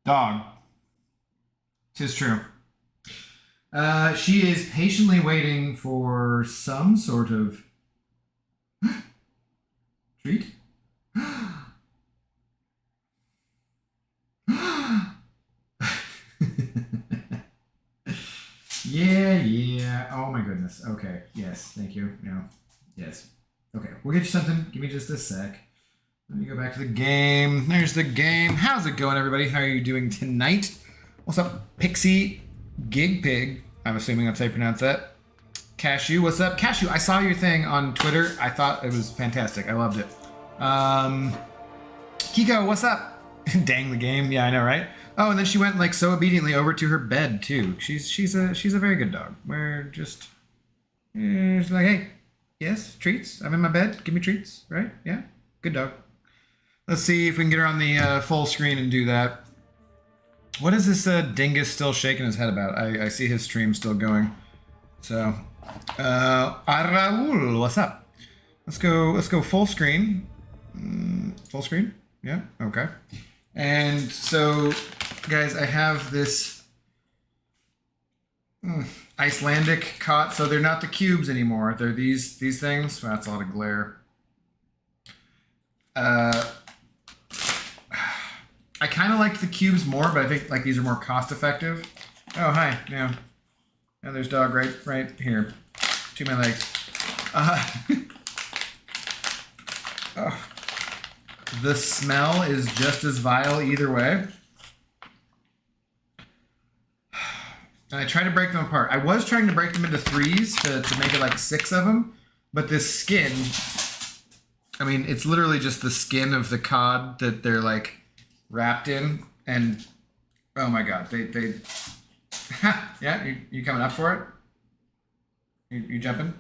Dog. 'Tis true. She is patiently waiting for some sort of treat. Yeah. Oh my goodness. Okay. Yes. Thank you. No. Yes. Okay. We'll get you something. Give me just a sec. Let me go back to the game. There's the game. How's it going, everybody? How are you doing tonight? What's up, Pixie Gig Pig? I'm assuming that's how you pronounce that. Cashew, what's up? Cashew, I saw your thing on Twitter. I thought it was fantastic. I loved it. Kiko, what's up? Dang the game. Yeah, I know, right? Oh, and then she went like so obediently over to her bed too. She's a very good dog. We're just she's like, hey, yes, treats. I'm in my bed. Give me treats, right? Yeah, good dog. Let's see if we can get her on the full screen and do that. What is this dingus still shaking his head about? I see his stream still going. So, Raul, what's up? Let's go full screen. Full screen? Yeah, okay. And so, guys, I have this Icelandic cot. So they're not the cubes anymore. They're these things. Well, that's a lot of glare. I kind of liked the cubes more, but I think like these are more cost effective. Oh, hi. Yeah. Yeah, there's dog right here. To my legs. Oh. The smell is just as vile either way. And I try to break them apart. I was trying to break them into threes to make it like 6 of them, but this skin, I mean, it's literally just the skin of the cod that they're like wrapped in, and oh my god, they yeah, you coming up for it? You jumping?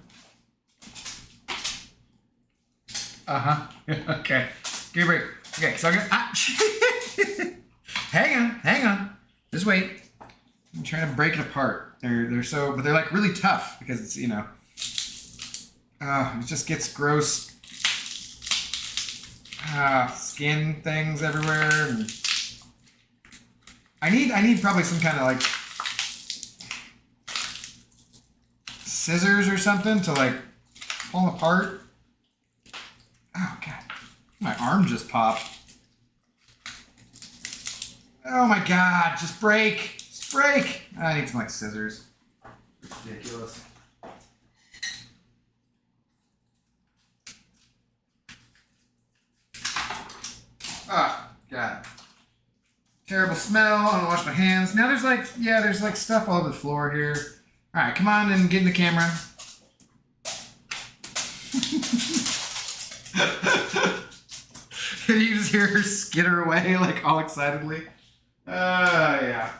Okay, give me a break. Okay, so I'm gonna hang on, just wait. I'm trying to break it apart. They're so, but they're like really tough because it's, you know, it just gets gross. Skin things everywhere. And I need probably some kind of like scissors or something to like pull them apart. Oh god, my arm just popped. Oh my god, just break. I need some like scissors. Ridiculous. Oh, God. Terrible smell. I don't wash my hands. Now there's like stuff all over the floor here. All right, come on and get in the camera. Can you just hear her skitter away like all excitedly? Yeah.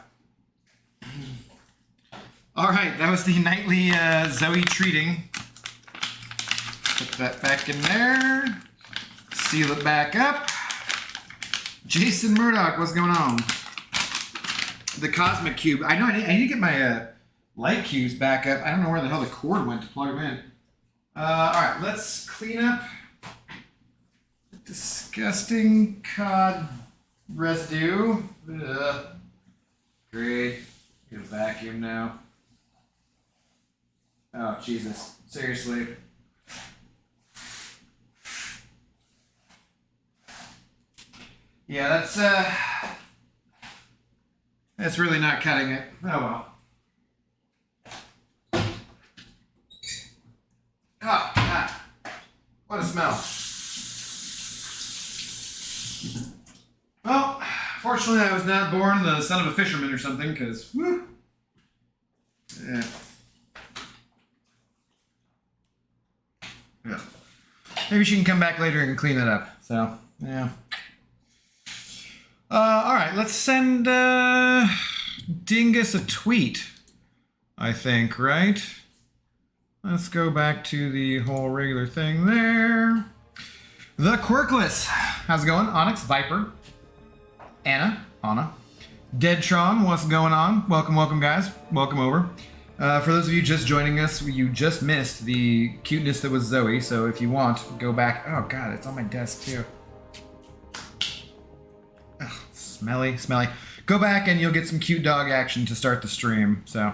All right, that was the nightly Zoe treating. Put that back in there. Seal it back up. Jason Murdoch, what's going on? The Cosmic Cube. I know I need to get my light cubes back up. I don't know where the hell the cord went to plug them in. All right, let's clean up disgusting cod residue. Ugh. Great. Get a vacuum now. Oh, Jesus. Seriously. Yeah, that's really not cutting it. Oh well. Oh, God. What a smell. Well, fortunately I was not born the son of a fisherman or something, because, whew. Yeah. Yeah. Maybe she can come back later and clean that up. So, yeah. All right, let's send Dingus a tweet, I think, right? Let's go back to the whole regular thing there. The Quirkless. How's it going? Onyx, Viper, Anna, Deadtron, what's going on? Welcome, guys. Welcome over. For those of you just joining us, you just missed the cuteness that was Zoe, so if you want, go back. Oh, God, it's on my desk, too. Ugh, smelly. go back and you'll get some cute dog action to start the stream. So,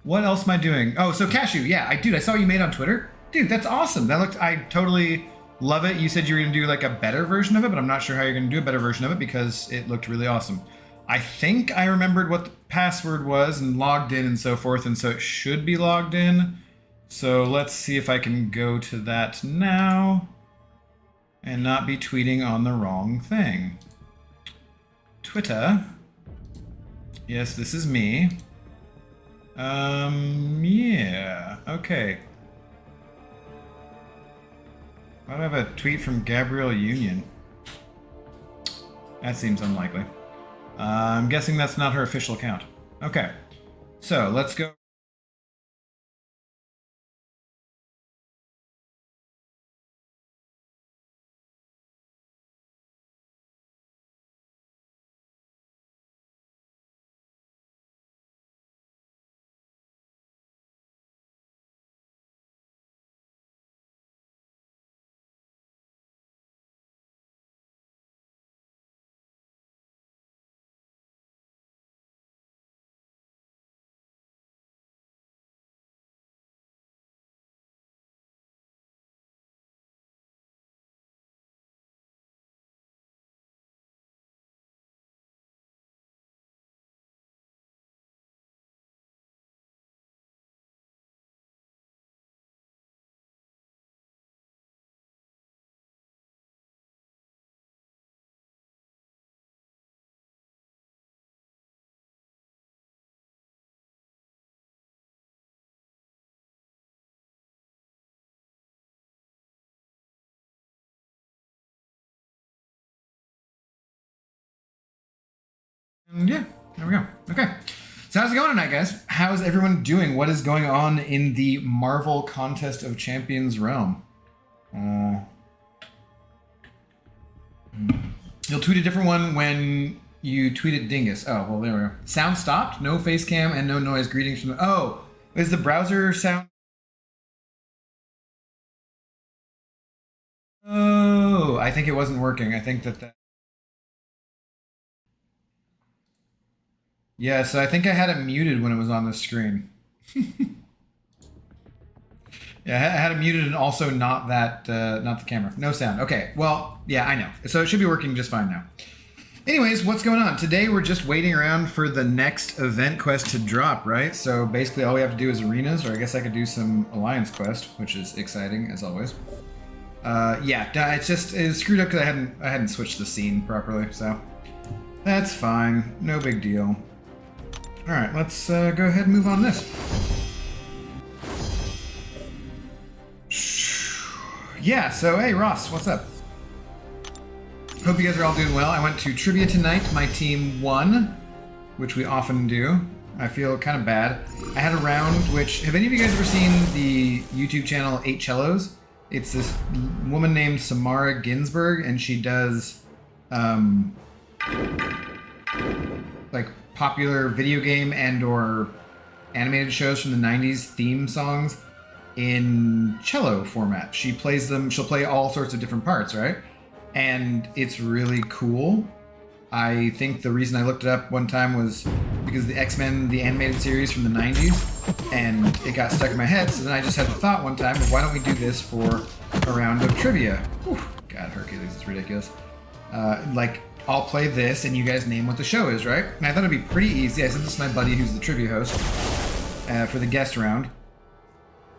what else am I doing? Oh, so Cashew, yeah, dude, I saw you made on Twitter. Dude, that's awesome. I totally love it. You said you were gonna do like a better version of it, but I'm not sure how you're gonna do a better version of it because it looked really awesome. I think I remembered what the password was and logged in and so forth, and so it should be logged in. So let's see if I can go to that now and not be tweeting on the wrong thing. Twitter. Yes, this is me. Yeah, okay. Why do I have a tweet from Gabrielle Union? That seems unlikely. I'm guessing that's not her official account. Okay, so let's go. And yeah, there we go. Okay. So how's it going tonight, guys? How's everyone doing? What is going on in the Marvel Contest of Champions realm? You'll tweet a different one when you tweeted Dingus. Oh, well, there we go. Sound stopped, no face cam, and no noise. Greetings from the... Oh, is the browser sound... Oh, I think it wasn't working. I think that... Yeah, so I think I had it muted when it was on the screen. Yeah, I had it muted and also not the camera. No sound. Okay, well, yeah, I know. So it should be working just fine now. Anyways, what's going on? Today we're just waiting around for the next event quest to drop, right? So basically all we have to do is arenas, or I guess I could do some alliance quest, which is exciting as always. Yeah, it's screwed up because I hadn't switched the scene properly, so that's fine. No big deal. All right, let's go ahead and move on this. Yeah, so hey Ross, what's up? Hope you guys are all doing well. I went to trivia tonight. My team won, which we often do. I feel kind of bad. I had a round which... Have any of you guys ever seen the YouTube channel 8 Cellos? It's this woman named Samara Ginsburg, and she does like popular video game and or animated shows from the 90s theme songs in cello format. She plays them, she'll play all sorts of different parts, right? And it's really cool. I think the reason I looked it up one time was because the X-Men, the animated series from the 90s, and it got stuck in my head, so then I just had the thought one time of why don't we do this for a round of trivia? Whew. God, Hercules, it's ridiculous. Like, I'll play this and you guys name what the show is, right? And I thought it'd be pretty easy. I sent this to my buddy who's the trivia host for the guest round.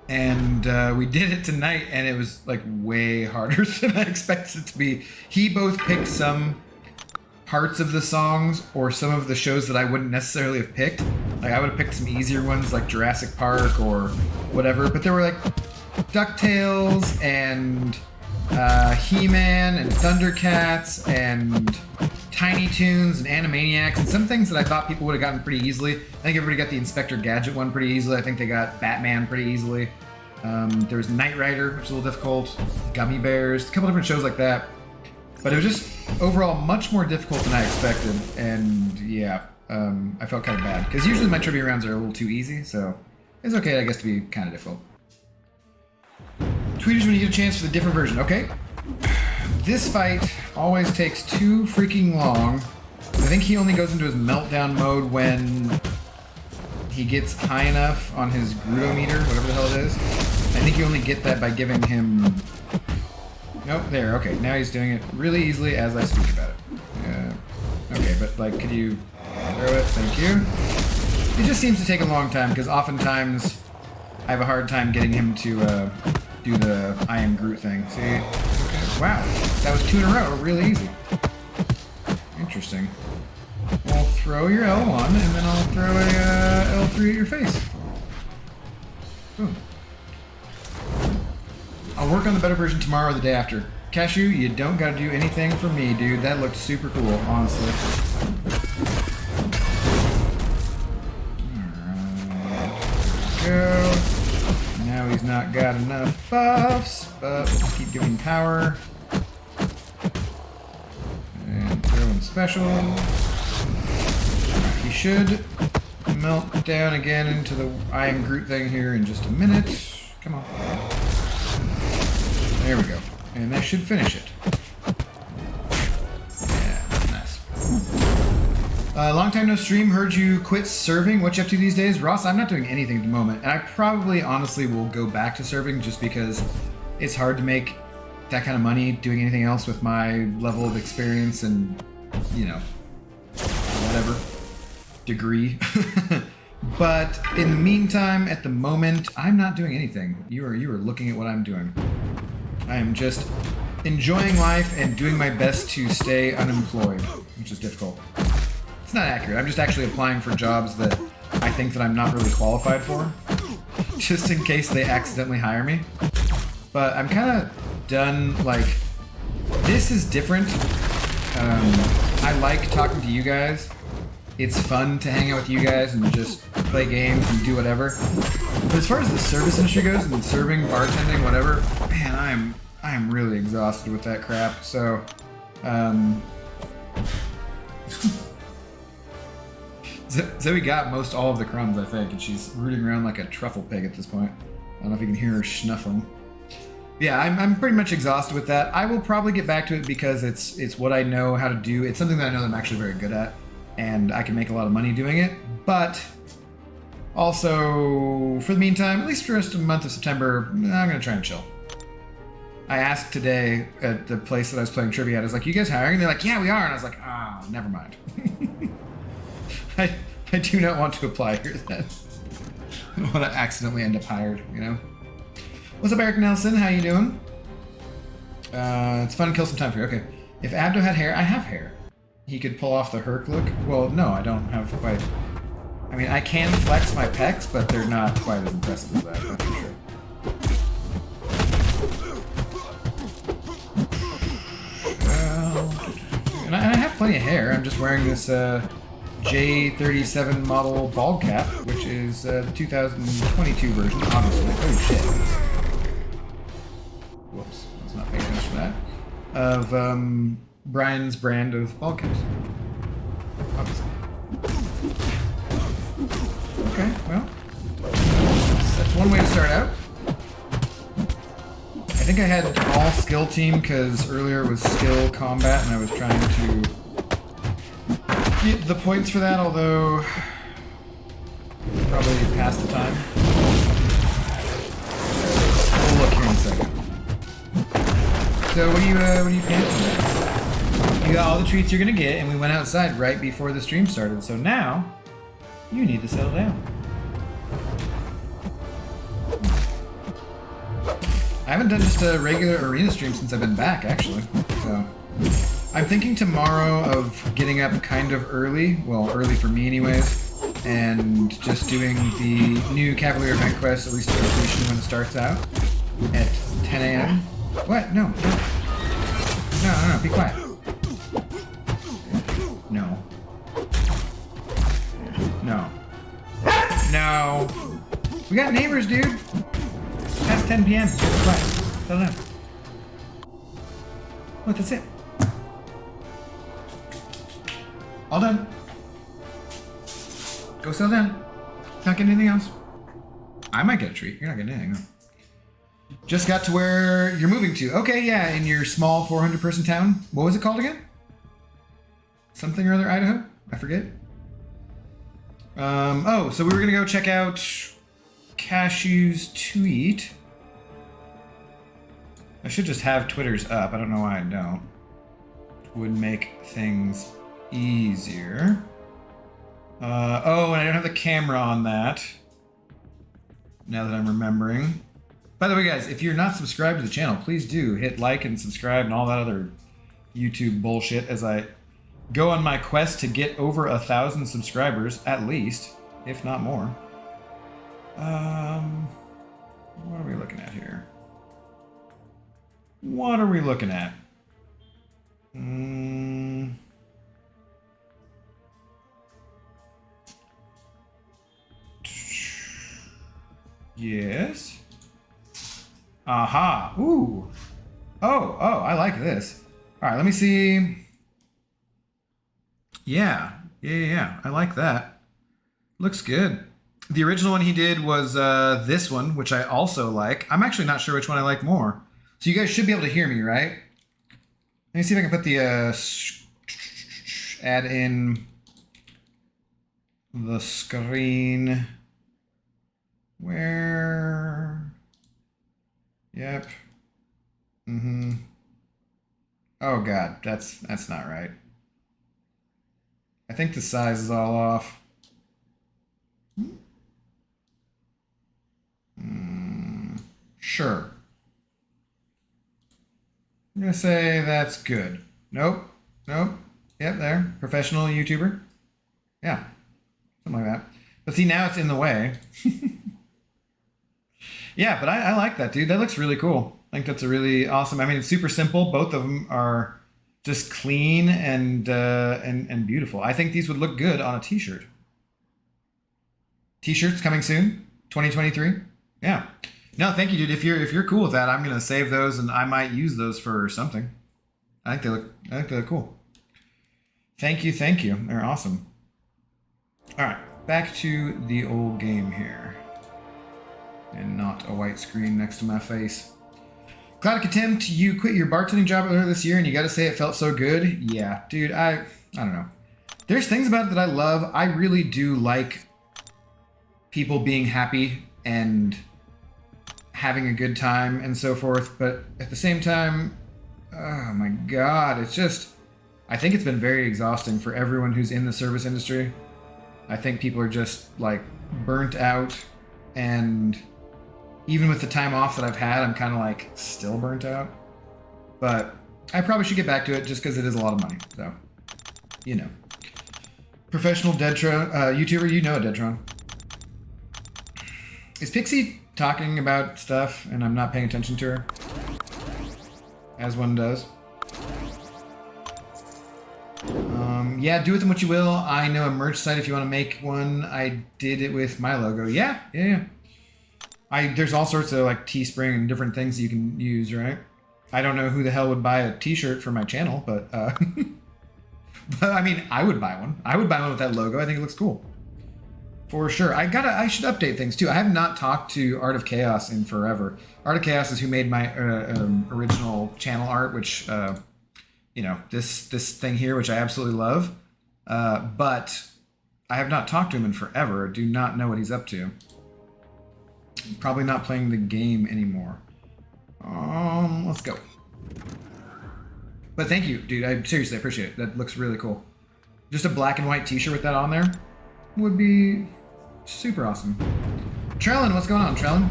And we did it tonight, and it was like way harder than I expected it to be. He both picked some parts of the songs or some of the shows that I wouldn't necessarily have picked. Like I would have picked some easier ones like Jurassic Park or whatever, but there were like DuckTales and He-Man and Thundercats and Tiny Toons and Animaniacs and some things that I thought people would have gotten pretty easily. I think everybody got the Inspector Gadget one pretty easily. I think they got Batman pretty easily. There was Knight Rider, which was a little difficult. Gummy Bears, a couple different shows like that. But it was just overall much more difficult than I expected. And yeah, I felt kind of bad. Because usually my trivia rounds are a little too easy, so it's okay, I guess, to be kind of difficult. Tweeters when you get a chance for the different version. Okay. This fight always takes too freaking long. I think he only goes into his meltdown mode when he gets high enough on his Grudometer, whatever the hell it is. I think you only get that by giving him... Nope, there, okay. Now he's doing it really easily as I speak about it. Okay, but like, could you throw it? Thank you. It just seems to take a long time, because oftentimes I have a hard time getting him to do the I am Groot thing. See? Okay. Wow, that was 2 in a row, really easy. Interesting. I'll throw your L1, and then I'll throw a L3 at your face. Boom. I'll work on the better version tomorrow or the day after. Cashew, you don't gotta do anything for me, dude. That looked super cool, honestly. Alright. Go. Now he's not got enough buffs, but we'll just keep giving power. And throw in specials. He should melt down again into the I am Groot thing here in just a minute. Come on. There we go. And that should finish it. Yeah, nice. Long time no stream. Heard you quit serving. What you up to these days? Ross, I'm not doing anything at the moment. And I probably, honestly, will go back to serving just because it's hard to make that kind of money doing anything else with my level of experience and, you know, whatever. Degree. But in the meantime, at the moment, I'm not doing anything. You are looking at what I'm doing. I am just enjoying life and doing my best to stay unemployed, which is difficult. It's not accurate. I'm just actually applying for jobs that I think that I'm not really qualified for, just in case they accidentally hire me. But I'm kind of done, like, this is different. I like talking to you guys. It's fun to hang out with you guys and just play games and do whatever. But as far as the service industry goes, and serving, bartending, whatever, man, I am really exhausted with that crap. So, Zoe got most all of the crumbs, I think, and she's rooting around like a truffle pig at this point. I don't know if you can hear her snuffling. Yeah, I'm pretty much exhausted with that. I will probably get back to it because it's what I know how to do. It's something that I know that I'm actually very good at, and I can make a lot of money doing it. But also, for the meantime, at least for the rest of the month of September, I'm going to try and chill. I asked today at the place that I was playing trivia at, I was like, you guys hiring? And they're like, yeah, we are. And I was like, ah, never mind. I do not want to apply here then. I don't want to accidentally end up hired, you know? What's up, Eric Nelson? How you doing? It's fun to kill some time for you. Okay. If Abdo had hair, I have hair. He could pull off the Herc look. Well, no, I don't have quite... I mean, I can flex my pecs, but they're not quite as impressive as that, that's for sure. And I have plenty of hair. I'm just wearing this J37 model bald cap, which is the 2022 version, obviously. Oh, shit. Whoops, I was not paying attention to that. Of Brian's brand of bald caps. Obviously. Okay, well, that's one way to start out. I think I had all skill team because earlier was skill combat and I was trying to get the points for that, although probably past the time. We'll look here in a second. So what are you paying for that? You got all the treats you're gonna get, and we went outside right before the stream started. So now you need to settle down. I haven't done just a regular arena stream since I've been back, actually. So I'm thinking tomorrow of getting up kind of early, well, early for me anyways, and just doing the new Cavalier event quest, at least to completion when it starts out, at 10 a.m. What? No. No, be quiet. No. No. No. We got neighbors, dude. Past 10 p.m. Be quiet. Settle down. What? That's it. All done. Go settle down. Not getting anything else. I might get a treat. You're not getting anything, though. Just got to where you're moving to. Okay, yeah, in your small 400-person town. What was it called again? Something or other, Idaho? I forget. Oh, so we were gonna go check out Cashews to Eat. I should just have Twitter's up. I don't know why I don't. Would make things easier. Oh, and I don't have the camera on that. Now that I'm remembering. By the way, guys, if you're not subscribed to the channel, please do hit like and subscribe and all that other YouTube bullshit as I go on my quest to get over 1,000 subscribers, at least, if not more. What are we looking at here? What are we looking at? Yes. Aha. Ooh. Oh, I like this. All right, let me see. Yeah. I like that. Looks good. The original one he did was this one, which I also like. I'm actually not sure which one I like more. So you guys should be able to hear me, right? Let me see if I can put the add in the screen. Where? Yep. Oh god, that's not right. I think the size is all off. Sure. I'm gonna say that's good. Nope. Yep, there. Professional YouTuber. Yeah. Something like that. But see, now it's in the way. Yeah, but I like that, dude. That looks really cool. I think that's a really awesome. I mean, it's super simple. Both of them are just clean and beautiful. I think these would look good on a t-shirt. T-shirts coming soon, 2023. Yeah. No, thank you, dude. If you're cool with that, I'm gonna save those and I might use those for something. I think they look cool. Thank you. They're awesome. All right, back to the old game here. And not a white screen next to my face. Cloud Contempt, you quit your bartending job earlier this year and you gotta say it felt so good. Yeah, dude, I don't know. There's things about it that I love. I really do like people being happy and having a good time and so forth, but at the same time, oh my god, it's just, I think it's been very exhausting for everyone who's in the service industry. I think people are just like burnt out, and even with the time off that I've had, I'm kind of like still burnt out. But I probably should get back to it just because it is a lot of money. So, you know. Professional Deadtron YouTuber, you know Deadtron. Is Pixie talking about stuff and I'm not paying attention to her? As one does. Yeah, do with them what you will. I know a merch site if you want to make one. I did it with my logo. Yeah. There's all sorts of like Teespring and different things you can use, right? I don't know who the hell would buy a t-shirt for my channel, but but I mean, I would buy one. I would buy one with that logo. I think it looks cool. For sure. I should update things too. I have not talked to Art of Chaos in forever. Art of Chaos is who made my original channel art, which you know, this thing here, which I absolutely love. But I have not talked to him in forever. Do not know what he's up to. Probably not playing the game anymore. Let's go. But thank you, dude. I seriously appreciate it. That looks really cool. Just a black and white t-shirt with that on there would be super awesome. Trellin, what's going on, Trellin?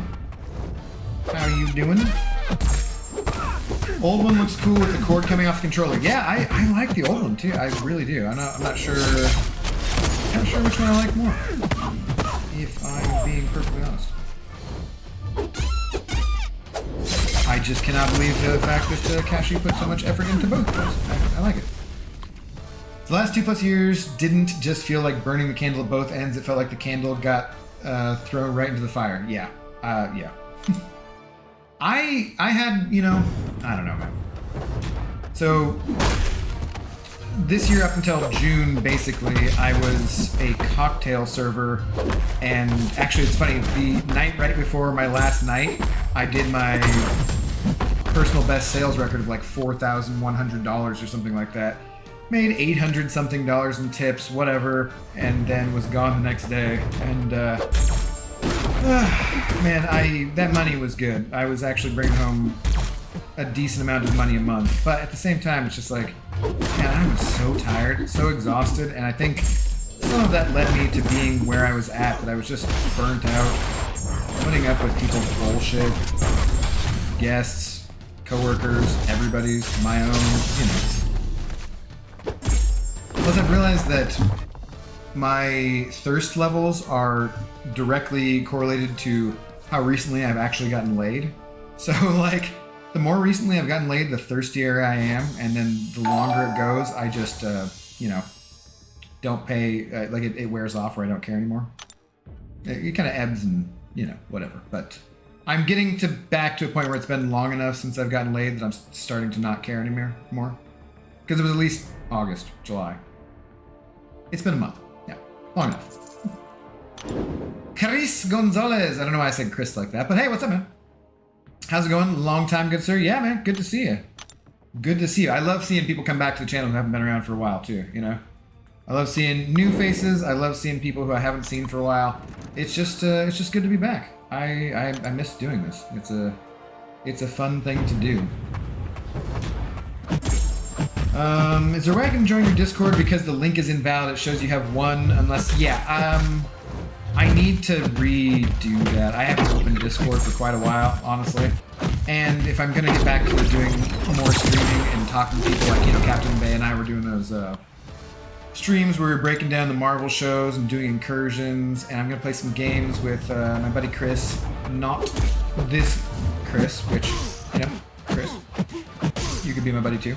How you doing? Old one looks cool with the cord coming off the controller. Yeah, I like the old one too. I really do. I'm not sure. Not sure which one I like more. If I'm being perfectly honest. I just cannot believe the fact that Cashew put so much effort into both of those. I like it. The last 2+ years didn't just feel like burning the candle at both ends. It felt like the candle got thrown right into the fire. Yeah. Yeah. I had, you know, I don't know, man. So this year up until June, basically, I was a cocktail server. And actually, it's funny, the night right before my last night, I did my personal best sales record of like $4,100 or something like that. Made 800 something dollars in tips, whatever, and then was gone the next day. And man, that money was good. I was actually bringing home a decent amount of money a month, but at the same time, it's just like, man, I was so tired, so exhausted, and I think some of that led me to being where I was at, that I was just burnt out, putting up with people's bullshit, guests, coworkers, everybody's, my own, you know. Plus, I've realized that my thirst levels are directly correlated to how recently I've actually gotten laid. So, like, the more recently I've gotten laid, the thirstier I am, and then the longer it goes, I just, you know, don't pay, like, it wears off where I don't care anymore. It kind of ebbs and, you know, whatever. But I'm getting back to a point where it's been long enough since I've gotten laid that I'm starting to not care anymore. Because it was at least August, July. It's been a month. Yeah, long enough. Chris Gonzalez. I don't know why I said Chris like that, but hey, what's up, man? How's it going? Long time, good sir. Yeah, man. Good to see you. Good to see you. I love seeing people come back to the channel who haven't been around for a while, too, you know? I love seeing new faces. I love seeing people who I haven't seen for a while. It's just good to be back. I miss doing this. It's a fun thing to do. Is there a way I can join your Discord because the link is invalid? It shows you have one, unless, yeah, I need to redo that. I haven't opened Discord for quite a while, honestly. And if I'm gonna get back to doing more streaming and talking to people like, you know, Captain Bay and I were doing those, streams where we were breaking down the Marvel shows and doing incursions, and I'm gonna play some games with, my buddy Chris, not this Chris, which, you know, Chris, you could be my buddy too.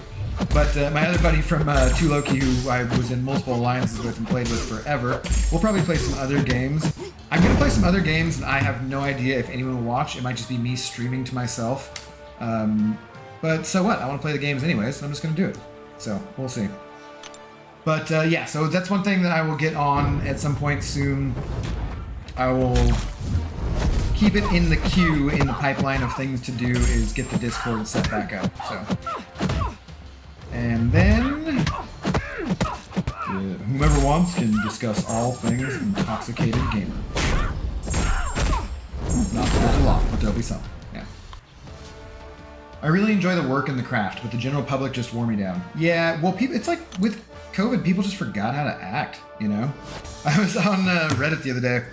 But my other buddy from Too Loki, who I was in multiple alliances with and played with forever, we'll probably play some other games. I'm going to play some other games, and I have no idea if anyone will watch. It might just be me streaming to myself. But so what? I want to play the games anyways, so I'm just going to do it. So, we'll see. But yeah, so that's one thing that I will get on at some point soon. I will keep it in the queue, in the pipeline of things to do, is get the Discord set back up. So... And then, whomever wants can discuss all things intoxicated gamer. Not that there's a lot, but there'll be some. Yeah. I really enjoy the work and the craft, but the general public just wore me down. Yeah, well, people, it's like with COVID, people just forgot how to act, you know? I was on Reddit the other day,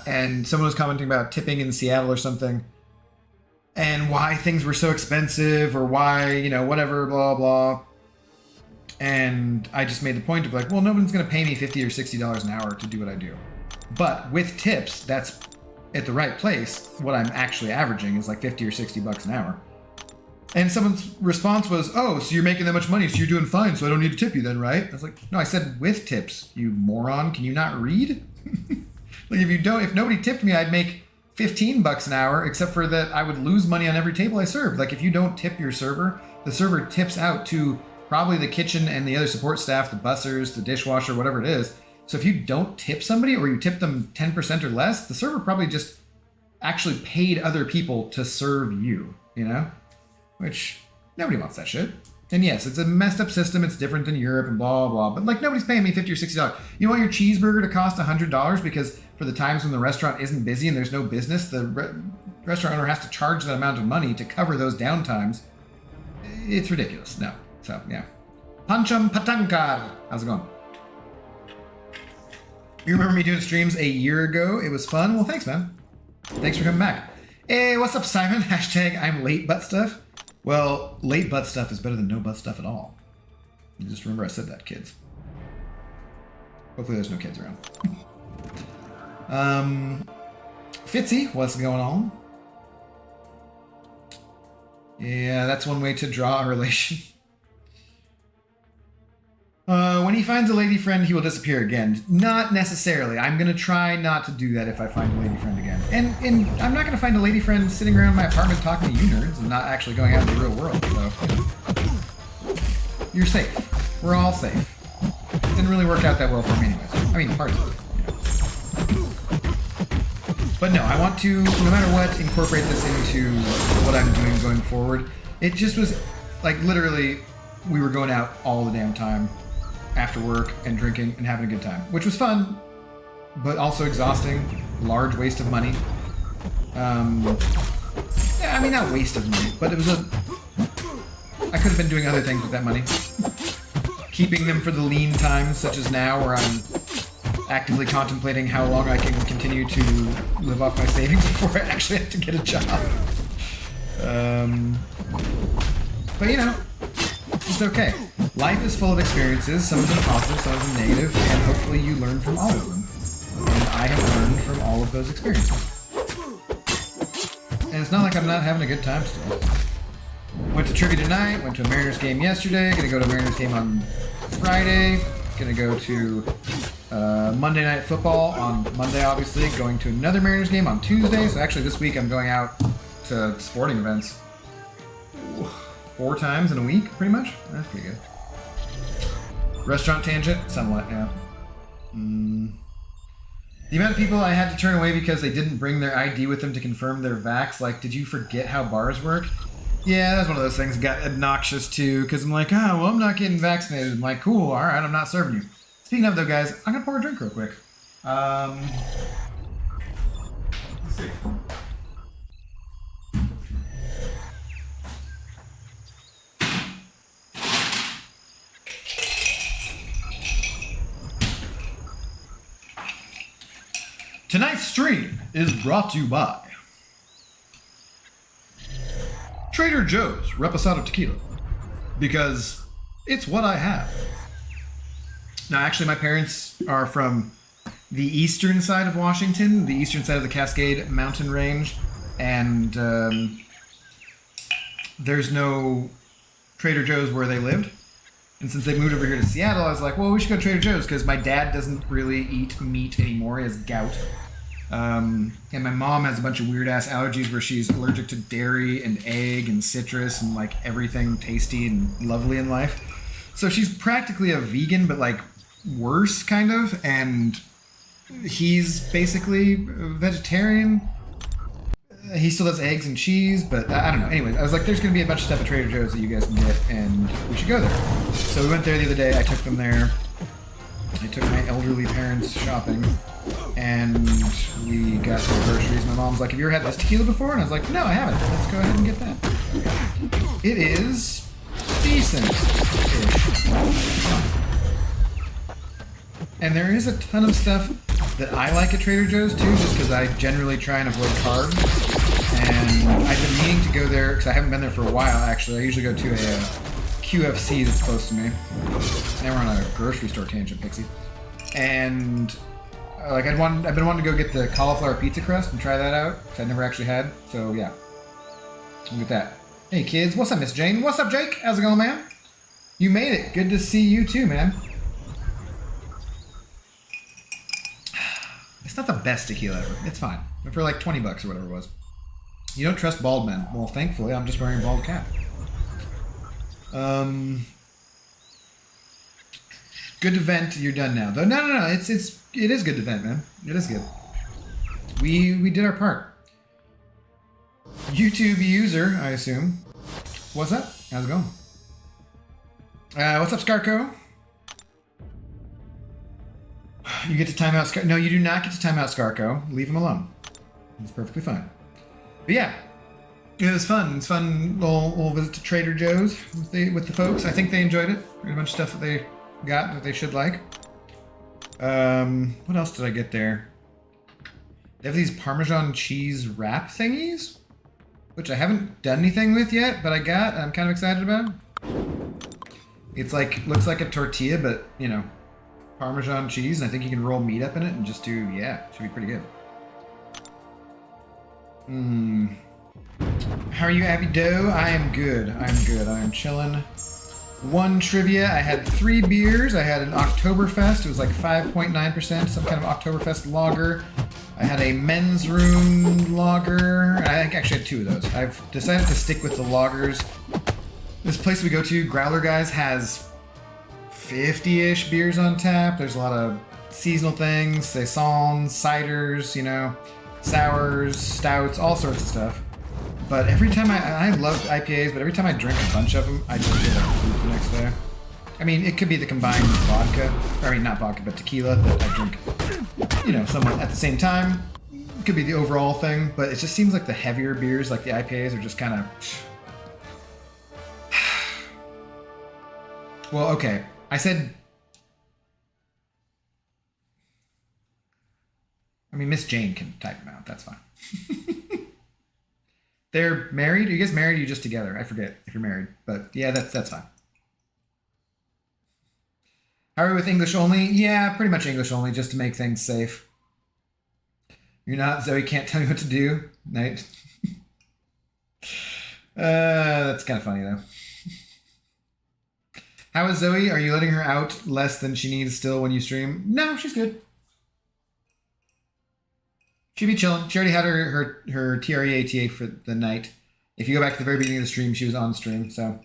and someone was commenting about tipping in Seattle or something. And why things were so expensive, or why, you know, whatever, blah, blah. And I just made the point of like, well, nobody's going to pay me $50 or $60 an hour to do what I do. But with tips, that's at the right place. What I'm actually averaging is like 50 or 60 bucks an hour. And someone's response was, oh, so you're making that much money, so you're doing fine, so I don't need to tip you then, right? I was like, no, I said with tips, you moron. Can you not read? Like, if nobody tipped me, I'd make 15 bucks an hour, except for that I would lose money on every table I served. Like, if you don't tip your server, the server tips out to probably the kitchen and the other support staff, the bussers, the dishwasher, whatever it is. So if you don't tip somebody, or you tip them 10% or less, the server probably just actually paid other people to serve you, you know? Which, nobody wants that shit. And yes, it's a messed up system, it's different than Europe and blah, blah, but like, nobody's paying me $50 or $60. You want your cheeseburger to cost $100 because for the times when the restaurant isn't busy and there's no business, the restaurant owner has to charge that amount of money to cover those downtimes. It's ridiculous. No. So, yeah. Pancham Patankar. How's it going? You remember me doing streams a year ago? It was fun. Well, thanks, man. Thanks for coming back. Hey, what's up, Simon? Hashtag I'm late butt stuff. Well, late butt stuff is better than no butt stuff at all. Just remember I said that, kids. Hopefully there's no kids around. Fitzy, what's going on? Yeah, that's one way to draw a relation. When he finds a lady friend, he will disappear again. Not necessarily. I'm going to try not to do that if I find a lady friend again. And I'm not going to find a lady friend sitting around my apartment talking to you nerds and not actually going out in the real world, so... You're safe. We're all safe. It didn't really work out that well for me anyways. I mean, parts of it. But no, I want to, no matter what, incorporate this into what I'm doing going forward. It just was, like, literally, we were going out all the damn time after work and drinking and having a good time, which was fun, but also exhausting, large waste of money. Yeah, I mean, not waste of money, but it was I could have been doing other things with that money. Keeping them for the lean times, such as now, where I'm actively contemplating how long I can continue to live off my savings before I actually have to get a job. But you know, it's okay. Life is full of experiences, some of them positive, some of them negative, and hopefully you learn from all of them. And I have learned from all of those experiences. And it's not like I'm not having a good time still. Went to trivia tonight, went to a Mariners game yesterday, gonna go to a Mariners game on Friday, gonna go to Monday Night Football on Monday, obviously, going to another Mariners game on Tuesday. So actually this week I'm going out to sporting events 4 times in a week, pretty much. That's pretty good. Restaurant tangent, somewhat, yeah. The amount of people I had to turn away because they didn't bring their ID with them to confirm their vax, like, did you forget how bars work? Yeah, that's one of those things that got obnoxious too, because I'm like, oh, well, I'm not getting vaccinated. I'm like, cool, alright, I'm not serving you. Speaking of though, guys, I'm gonna pour a drink real quick. Let's see. Tonight's stream is brought to you by Trader Joe's Reposado Tequila, because it's what I have. Now, actually, my parents are from the eastern side of Washington, the eastern side of the Cascade Mountain Range, and there's no Trader Joe's where they lived. And since they moved over here to Seattle, I was like, well, we should go to Trader Joe's, because my dad doesn't really eat meat anymore. He has gout. And my mom has a bunch of weird-ass allergies where she's allergic to dairy and egg and citrus and, like, everything tasty and lovely in life. So she's practically a vegan, but, like, worse, kind of. And he's basically a vegetarian. He still does eggs and cheese, but I don't know. Anyways, I was like, there's going to be a bunch of stuff at Trader Joe's that you guys can get, and we should go there. So we went there the other day. I took them there. I took my elderly parents shopping, and we got some groceries. My mom's like, have you ever had this tequila before? And I was like, no, I haven't. Let's go ahead and get that. It is decent-ish. And there is a ton of stuff that I like at Trader Joe's too, just because I generally try and avoid carbs. And I've been meaning to go there, because I haven't been there for a while actually. I usually go to a QFC that's close to me. Now we're on a grocery store tangent, Pixie. And like I've been wanting to go get the cauliflower pizza crust and try that out, because I never actually had. So yeah, look at that. Hey kids, what's up, Miss Jane? What's up, Jake? How's it going, man? You made it. Good to see you too, man. It's not the best tequila ever. It's fine. But for like 20 bucks or whatever it was. You don't trust bald men. Well, thankfully, I'm just wearing a bald cap. Good event. You're done now. Though, no. It is good event, man. It is good. We did our part. YouTube user, I assume. What's up? How's it going? What's up, Scarco? You get to time out Scar. No, you do not get to time out Scarco. Leave him alone. It's perfectly fine. But yeah, it was fun. It's fun. We'll visit to Trader Joe's with the folks. I think they enjoyed it. There's a bunch of stuff that they got that they should like. What else did I get there? They have these Parmesan cheese wrap thingies, which I haven't done anything with yet, but I got. I'm kind of excited about. It's like, looks like a tortilla, but you know, Parmesan cheese, and I think you can roll meat up in it and just do, yeah, should be pretty good. How are you, Abby Doe? I am good. I am chilling. One trivia, I had 3 beers. I had an Oktoberfest. It was like 5.9%, some kind of Oktoberfest lager. I had a men's room lager. I actually had 2 of those. I've decided to stick with the lagers. This place we go to, Growler Guys, has 50-ish beers on tap. There's a lot of seasonal things, saisons, ciders, you know. sours, stouts, all sorts of stuff. But every time I love IPAs, but every time I drink a bunch of them, I just feel like poop the next day. I mean, it could be the combined vodka, I mean, not vodka, but tequila that I drink, you know, somewhat at the same time. It could be the overall thing, but it just seems like the heavier beers, like the IPAs, are just kind of... Well, okay. I said... I mean, Miss Jane can type them out. That's fine. They're married? Are you guys married or are you just together? I forget if you're married. But yeah, that's fine. How are we with English only? Yeah, pretty much English only, just to make things safe. You're not Zoe can't tell me what to do. Night. That's kind of funny though. How is Zoe? Are you letting her out less than she needs still when you stream? No, she's good. She'd be chilling. She already had her TREATA for the night. If you go back to the very beginning of the stream, she was on stream. So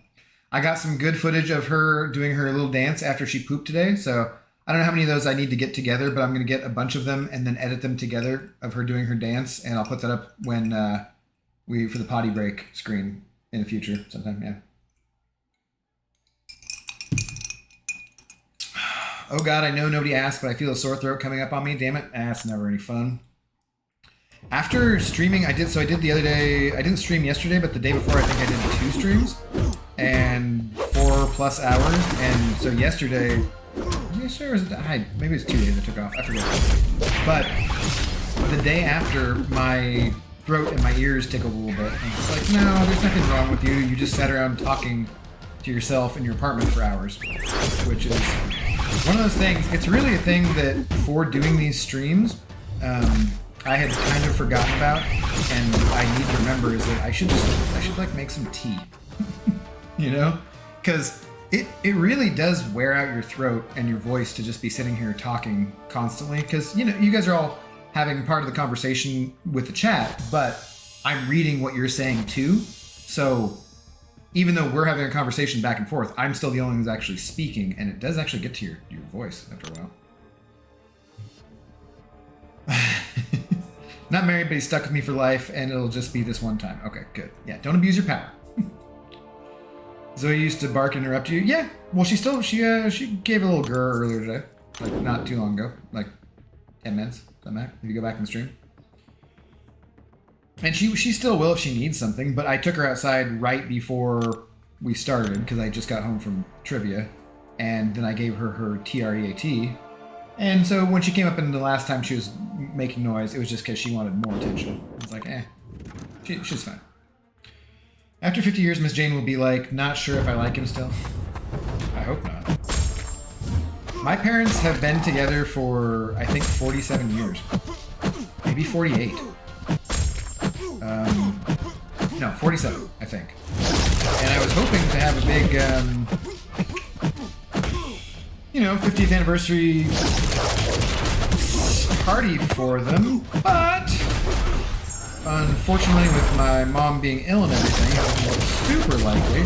I got some good footage of her doing her little dance after she pooped today. So I don't know how many of those I need to get together, but I'm going to get a bunch of them and then edit them together of her doing her dance. And I'll put that up when for the potty break screen in the future sometime. Yeah. Oh God, I know nobody asked, but I feel a sore throat coming up on me. Damn it. That's never any fun. After streaming, I did the other day, I didn't stream yesterday, but the day before I think I did 2 streams and 4+ hours. And so yesterday was it, maybe it's 2 days I took off, I forget. But the day after, my throat and my ears tickled a little bit. And it's like, no, there's nothing wrong with you. You just sat around talking to yourself in your apartment for hours, which is one of those things. It's really a thing that for doing these streams, I had kind of forgotten about, and I need to remember is that I should like make some tea, you know, because it really does wear out your throat and your voice to just be sitting here talking constantly. Because you know you guys are all having part of the conversation with the chat, but I'm reading what you're saying too. So even though we're having a conversation back and forth, I'm still the only one who's actually speaking, and it does actually get to your voice after a while. Not married, but he's stuck with me for life, and it'll just be this one time. Okay, good. Yeah, don't abuse your power. Zoe used to bark and interrupt you. Yeah, well, she gave a little grr earlier today, like not too long ago, like 10 minutes. If you go back in the stream, and she still will if she needs something. But I took her outside right before we started because I just got home from trivia, and then I gave her her TREAT. And so when she came up in the last time she was making noise, it was just because she wanted more attention. I was like, she's fine. After 50 years, Miss Jane will be like, not sure if I like him still. I hope not. My parents have been together for, I think, 47 years. Maybe 48. No, 47, I think. And I was hoping to have a big, 50th anniversary party for them, but unfortunately with my mom being ill and everything, it wasn't super likely.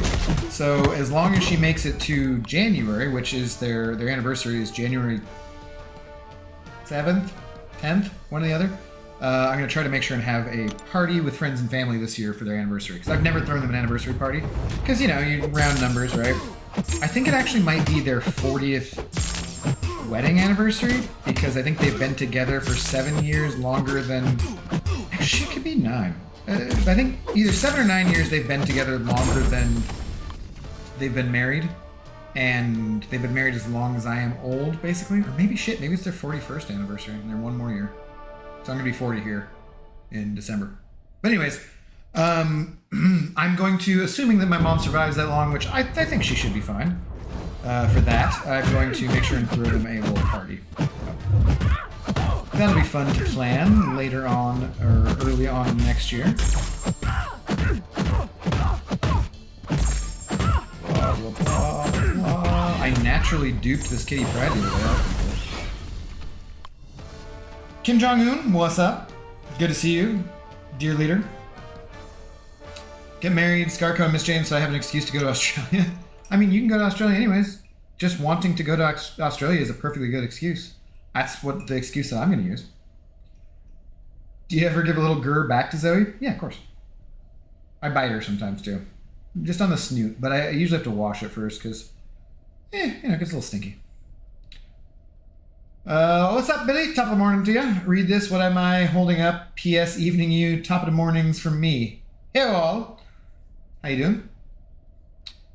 So as long as she makes it to January, which is their anniversary is January 7th, 10th, one or the other, I'm going to try to make sure and have a party with friends and family this year for their anniversary. Because I've never thrown them an anniversary party. Because, you round numbers, right? I think it actually might be their 40th wedding anniversary, because I think they've been together for 7 years longer than... Actually, it could be 9. I think either 7 or 9 years they've been together longer than they've been married. And they've been married as long as I am old, basically. Or maybe it's their 41st anniversary, and they're 1 more year. So I'm going to be 40 here in December. But anyways, I'm going to, assuming that my mom survives that long, which I think she should be fine for that, I'm going to make sure and throw them a little party. That'll be fun to plan later on, or early on next year. Blah, blah, blah, blah. I naturally duped this Kitty Pryde the other day. Kim Jong-un, what's up? Good to see you, dear leader. Get married, Scarco and Miss Jane, so I have an excuse to go to Australia. I mean, you can go to Australia anyways. Just wanting to go to Australia is a perfectly good excuse. That's what the excuse that I'm going to use. Do you ever give a little grr back to Zoe? Yeah, of course. I bite her sometimes too. Just on the snoot, but I usually have to wash it first because, it gets a little stinky. What's up, Billy? Top of the morning to you. Read this. What am I holding up? P.S. Evening you. Top of the mornings from me. Hey, all. How you doing?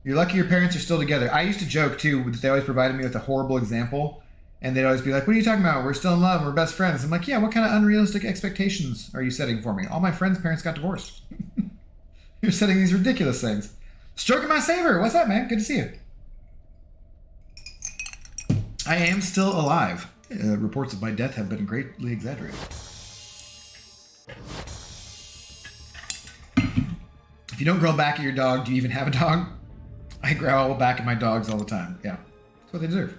You're lucky your parents are still together. I used to joke, too, that they always provided me with a horrible example. And they'd always be like, what are you talking about? We're still in love. We're best friends. I'm like, yeah, what kind of unrealistic expectations are you setting for me? All my friends' parents got divorced. You're setting these ridiculous things. Stroking my saber. What's up, man? Good to see you. I am still alive. Reports of my death have been greatly exaggerated. If you don't growl back at your dog, do you even have a dog? I growl back at my dogs all the time. Yeah, that's what they deserve.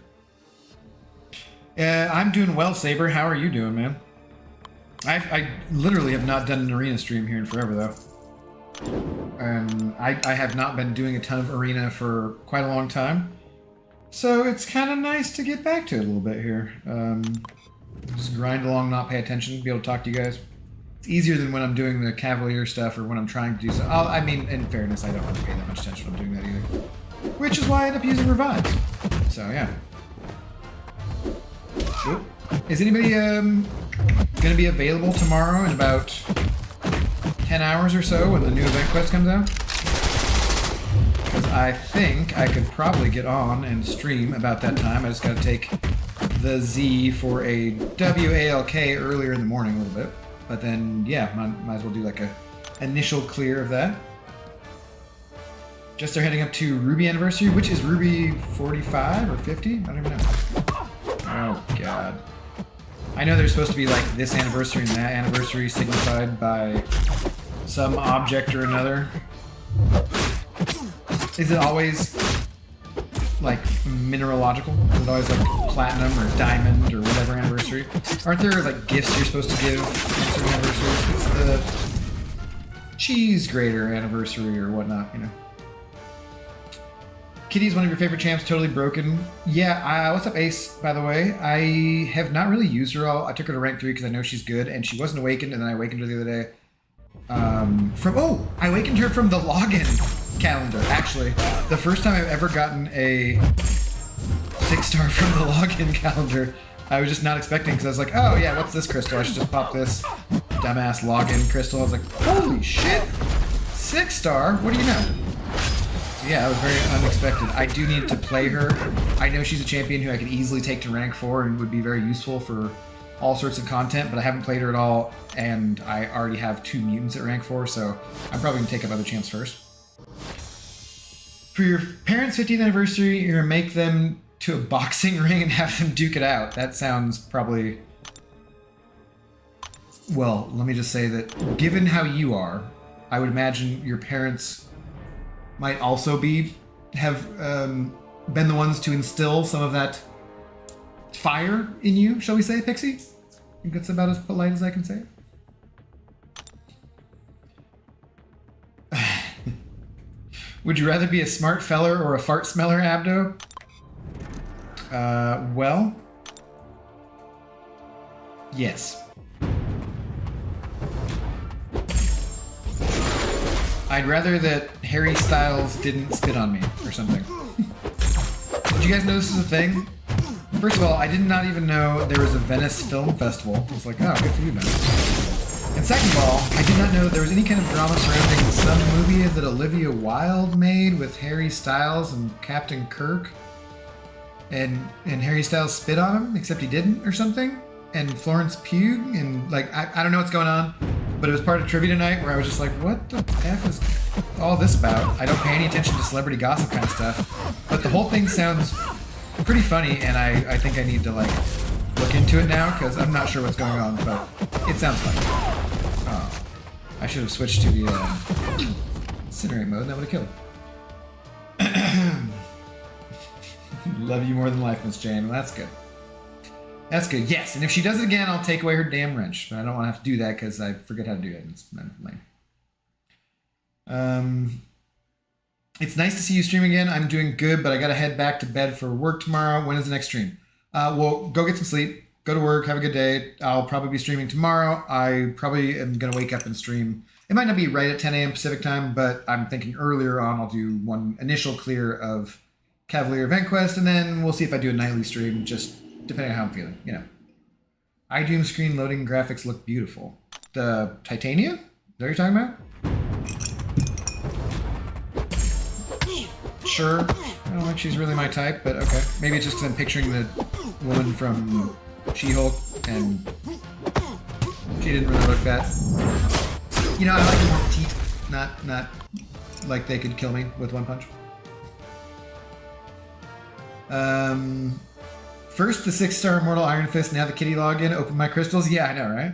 I'm doing well, Saber. How are you doing, man? I literally have not done an arena stream here in forever, though. I have not been doing a ton of arena for quite a long time. So it's kind of nice to get back to it a little bit here. Just grind along, not pay attention, be able to talk to you guys. It's easier than when I'm doing the Cavalier stuff or when I'm trying to do so. I mean, in fairness, I don't want to pay that much attention when I'm doing that either. Which is why I end up using Revives. So, yeah. Oop. Is anybody going to be available tomorrow in about 10 hours or so when the new event quest comes out? Because I think I could probably get on and stream about that time. I just got to take the Z for a WALK earlier in the morning a little bit. But then, yeah, might as well do like a initial clear of that. Just they're heading up to Ruby Anniversary, which is Ruby 45 or 50? I don't even know. Oh, God. I know there's supposed to be like this anniversary and that anniversary signified by some object or another. Is it always like mineralogical? Is it always like platinum or diamond or whatever anniversary? Aren't there like gifts you're supposed to give on certain anniversaries? It's the cheese grater anniversary or whatnot, you know. Kitty's one of your favorite champs, totally broken. Yeah, what's up, Ace, by the way? I have not really used her all. I took her to rank 3 because I know she's good, and she wasn't awakened, and then I awakened her the other day. I awakened her from the login calendar, actually. The first time I've ever gotten a 6-star from the login calendar. I was just not expecting, because I was like, oh yeah, what's this crystal? I should just pop this dumbass login crystal. I was like, holy shit! 6-star? What do you know? Yeah, that was very unexpected. I do need to play her. I know she's a champion who I could easily take to rank 4 and would be very useful for all sorts of content, but I haven't played her at all, and I already have 2 mutants at rank 4, so I'm probably going to take up other champs first. For your parents' 50th anniversary, you're going to make them to a boxing ring and have them duke it out. That sounds probably... Well, let me just say that given how you are, I would imagine your parents might also have been the ones to instill some of that fire in you, shall we say, Pixie? I think that's about as polite as I can say it. Would you rather be a smart feller or a fart smeller, Abdo? Well, yes. I'd rather that Harry Styles didn't spit on me or something. Did you guys know this is a thing? First of all, I did not even know there was a Venice Film Festival. I was like, oh, good for you, Venice. And second of all, I did not know that there was any kind of drama surrounding some movie that Olivia Wilde made with Harry Styles and Captain Kirk. And Harry Styles spit on him, except he didn't or something. And Florence Pugh, and like, I don't know what's going on. But it was part of trivia tonight where I was just like, what the F is all this about? I don't pay any attention to celebrity gossip kind of stuff. But the whole thing sounds pretty funny, and I think I need to like look into it now because I'm not sure what's going on, but it sounds funny. Oh, I should have switched to the incinerate mode, that would have killed. Love you more than life, Miss Jane. Well, that's good. That's good. Yes, and if she does it again, I'll take away her damn wrench. But I don't want to have to do that because I forget how to do it. It's lame. It's nice to see you stream again. I'm doing good, but I got to head back to bed for work tomorrow. When is the next stream? Well, go get some sleep. go to work, have a good day. I'll probably be streaming tomorrow. I probably am going to wake up and stream. It might not be right at 10 a.m. Pacific time, but I'm thinking earlier on I'll do one initial clear of Cavalier EventQuest, and then we'll see if I do a nightly stream, just depending on how I'm feeling, you know. iDoom screen loading graphics look beautiful. The Titania? Is that what you're talking about? Sure. I don't think she's really my type, but okay. Maybe it's just because I'm picturing the woman from She-Hulk, and she didn't really look that. You know, I like more petite, not like they could kill me with one punch. First the 6-star Immortal Iron Fist, now the Kitty login, open my crystals. Yeah, I know, right?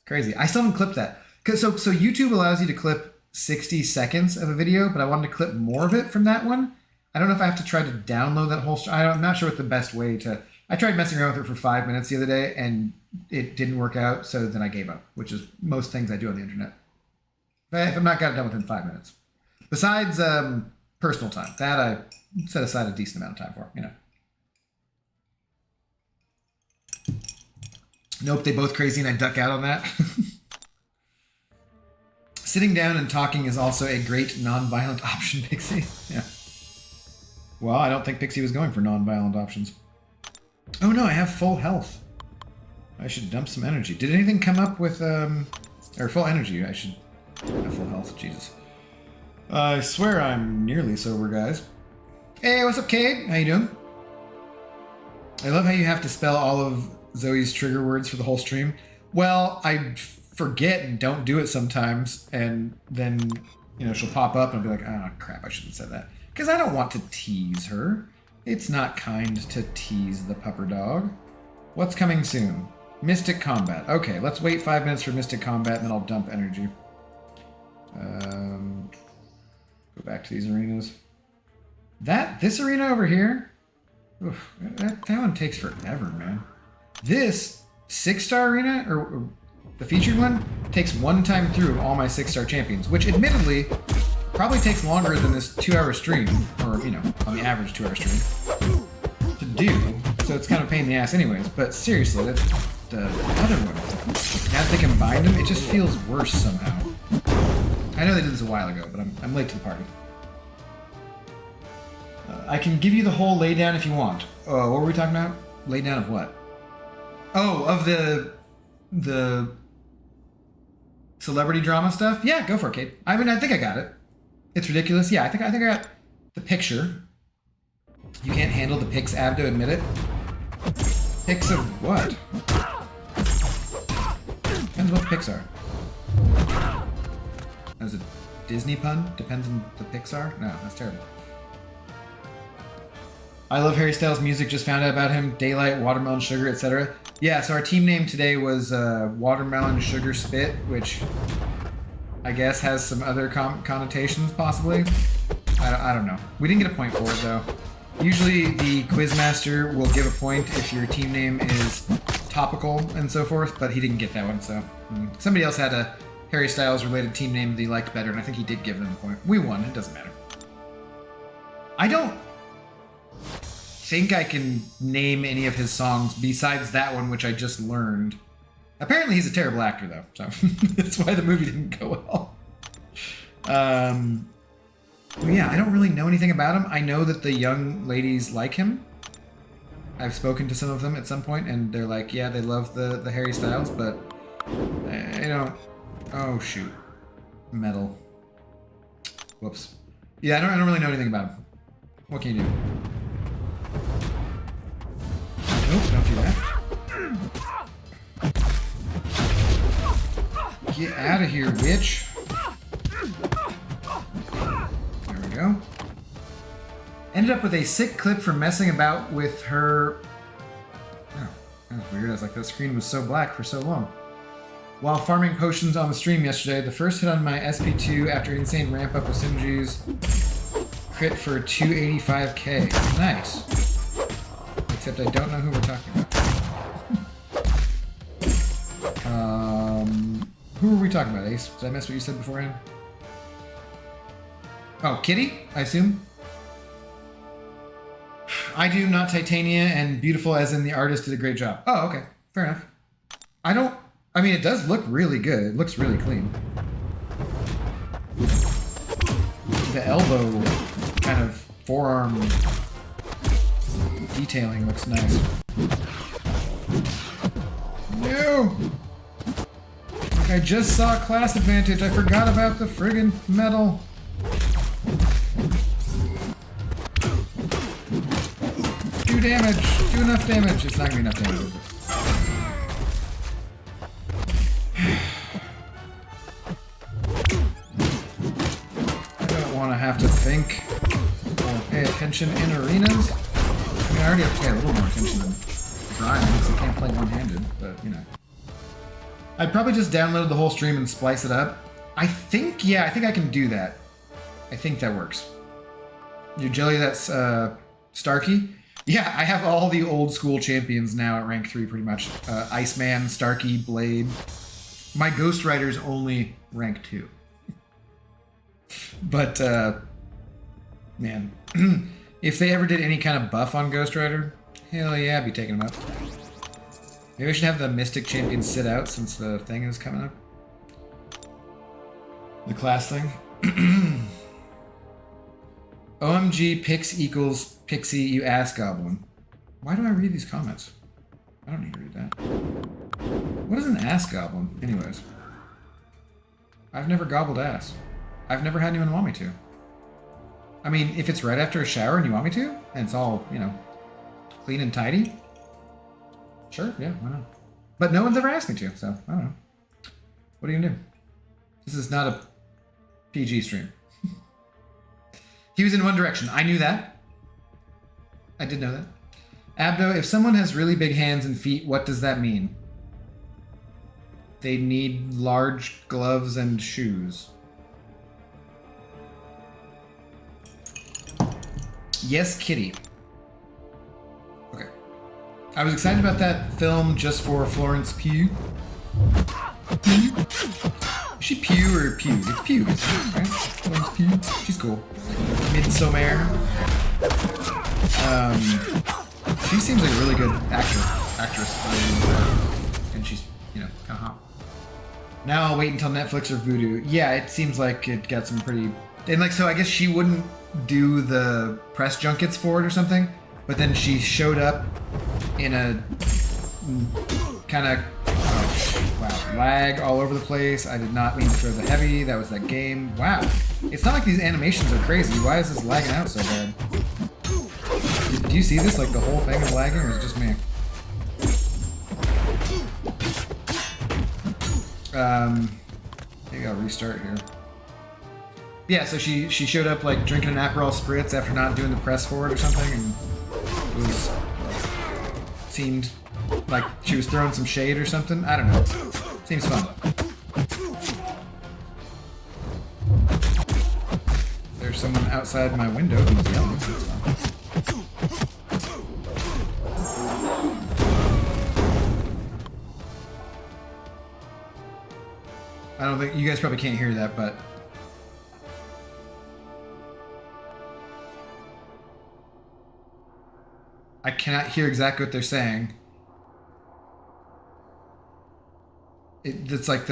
Crazy. I still haven't clipped that. So YouTube allows you to clip 60 seconds of a video, but I wanted to clip more of it from that one. I don't know if I have to try to download that whole... I'm not sure what the best way to... I tried messing around with it for 5 minutes the other day, and it didn't work out, so then I gave up, which is most things I do on the internet. If I'm not got it done within 5 minutes. Besides personal time. That I set aside a decent amount of time for, you know. Nope, they both crazy and I duck out on that. Sitting down and talking is also a great non-violent option, Pixie. Yeah. Well, I don't think Pixie was going for non-violent options. Oh no, I have full health. I should dump some energy. Did anything come up with, or full energy? I should have full health, Jesus. I swear I'm nearly sober, guys. Hey, what's up, Cade? How you doing? I love how you have to spell all of Zoe's trigger words for the whole stream. Well, I forget and don't do it sometimes, and then, you know, she'll pop up and I'll be like, oh crap, I shouldn't have said that. Because I don't want to tease her. It's not kind to tease the pupper dog. What's coming soon? Mystic Combat. Okay, let's wait 5 minutes for Mystic Combat and then I'll dump energy. Go back to these arenas. This arena over here? Oof, that one takes forever, man. This 6-star arena, or the featured one, takes one time through of all my 6-star champions, which admittedly probably takes longer than this 2-hour stream, or, you know, on the average 2-hour stream, to do. So it's kind of a pain in the ass anyways, but seriously, the other one, now that they combined them, it just feels worse somehow. I know they did this a while ago, but I'm late to the party. I can give you the whole laydown if you want. What were we talking about? Laydown of what? Oh, of the celebrity drama stuff? Yeah, go for it, Kate. I mean, I think I got it. It's ridiculous. Yeah, I think I got the picture. You can't handle the pics, Abdo, admit it. Pics of what? Depends what the pics are. That was a Disney pun? Depends on the Pixar? No, that's terrible. I love Harry Styles' music, just found out about him. Daylight, Watermelon Sugar, etc. Yeah, so our team name today was Watermelon Sugar Spit, which I guess has some other connotations, possibly. I don't know. We didn't get a point for it, though. Usually the Quizmaster will give a point if your team name is topical and so forth, but he didn't get that one, so... Somebody else had a Harry Styles-related team name that he liked better, and I think he did give them a point. We won, it doesn't matter. I don't think I can name any of his songs besides that one, which I just learned. Apparently he's a terrible actor, though, so that's why the movie didn't go well. But yeah, I don't really know anything about him. I know that the young ladies like him. I've spoken to some of them at some point, and they're like, yeah, they love the Harry Styles, but I don't... Oh, shoot. Metal. Whoops. Yeah, I don't really know anything about him. What can you do? Nope, don't do that. Get out of here, witch. There we go. Ended up with a sick clip for messing about with her... Oh, that was weird. I was like, that screen was so black for so long. While farming potions on the stream yesterday, the first hit on my SP2 after insane ramp up with Sinju's crit for 285k. Nice. Except I don't know who we're talking about. Who were we talking about, Ace? Did I miss what you said beforehand? Oh, Kitty, I assume? I do, not Titania, and beautiful as in the artist did a great job. Oh, okay. fair enough. I don't. I mean, it does look really good. It looks really clean. The elbow kind of forearm detailing looks nice. No! Like I just saw class advantage. I forgot about the friggin' medal. Do damage. Do enough damage. It's not gonna be enough damage, is it? I don't want to have to think or pay attention in arenas. I mean, I already have to pay a little more attention than Brian because I can't play one-handed, but, you know. I'd probably just download the whole stream and splice it up. I think I can do that. I think that works. Your jelly, that's Starkey? Yeah, I have all the old school champions now at rank 3 pretty much. Iceman, Starkey, Blade. My Ghost Rider's only rank 2. But, man, if they ever did any kind of buff on Ghost Rider, hell yeah, I'd be taking them up. Maybe I should have the Mystic Champion sit out since the thing is coming up. The class thing. OMG Pix equals Pixie, you ass goblin. Why do I read these comments? I don't need to read that. What is an ass goblin? Anyways. I've never gobbled ass. I've never had anyone want me to. I mean, if it's right after a shower and you want me to, and it's all, you know, clean and tidy, sure, yeah, why not? But no one's ever asked me to, so I don't know. What are you gonna do? This is not a PG stream. He was in One Direction. I knew that. I did know that. Abdo, if someone has really big hands and feet, what does that mean? They need large gloves and shoes. Yes, kitty. Okay. I was excited about that film just for Florence Pugh. Pugh? Is she Pugh or Pugh? It's Pugh, right? Florence Pugh. She's cool. Midsommar. She seems like a really good actress. And she's, you know, kind of hot. Now I'll wait until Netflix or Vudu. Yeah, it seems like it got some pretty... And like, so I guess she wouldn't do the press junkets for it or something, but then she showed up in a kind of lag all over the place. I did not mean to throw the heavy. That was that game. Wow. It's not like these animations are crazy. Why is this lagging out so bad? Do you see this? Like the whole thing is lagging, or is it just me? Maybe I'll restart here. Yeah, so she showed up like drinking an Aperol Spritz after not doing the press for it or something, and it seemed like she was throwing some shade or something. I don't know. Seems fun. There's someone outside my window who's yelling. That's fun. I don't think you guys probably can't hear that, but I cannot hear exactly what they're saying. It's like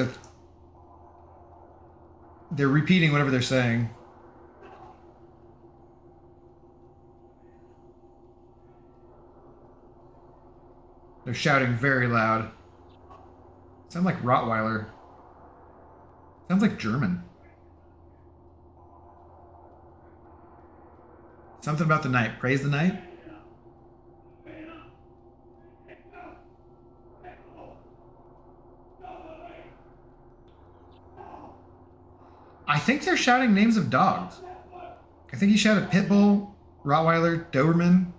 they're repeating whatever they're saying. They're shouting very loud. Sound like Rottweiler. Sounds like German. Something about the night. Praise the night? I think they're shouting names of dogs. I think he shouted Pitbull, Rottweiler, Doberman.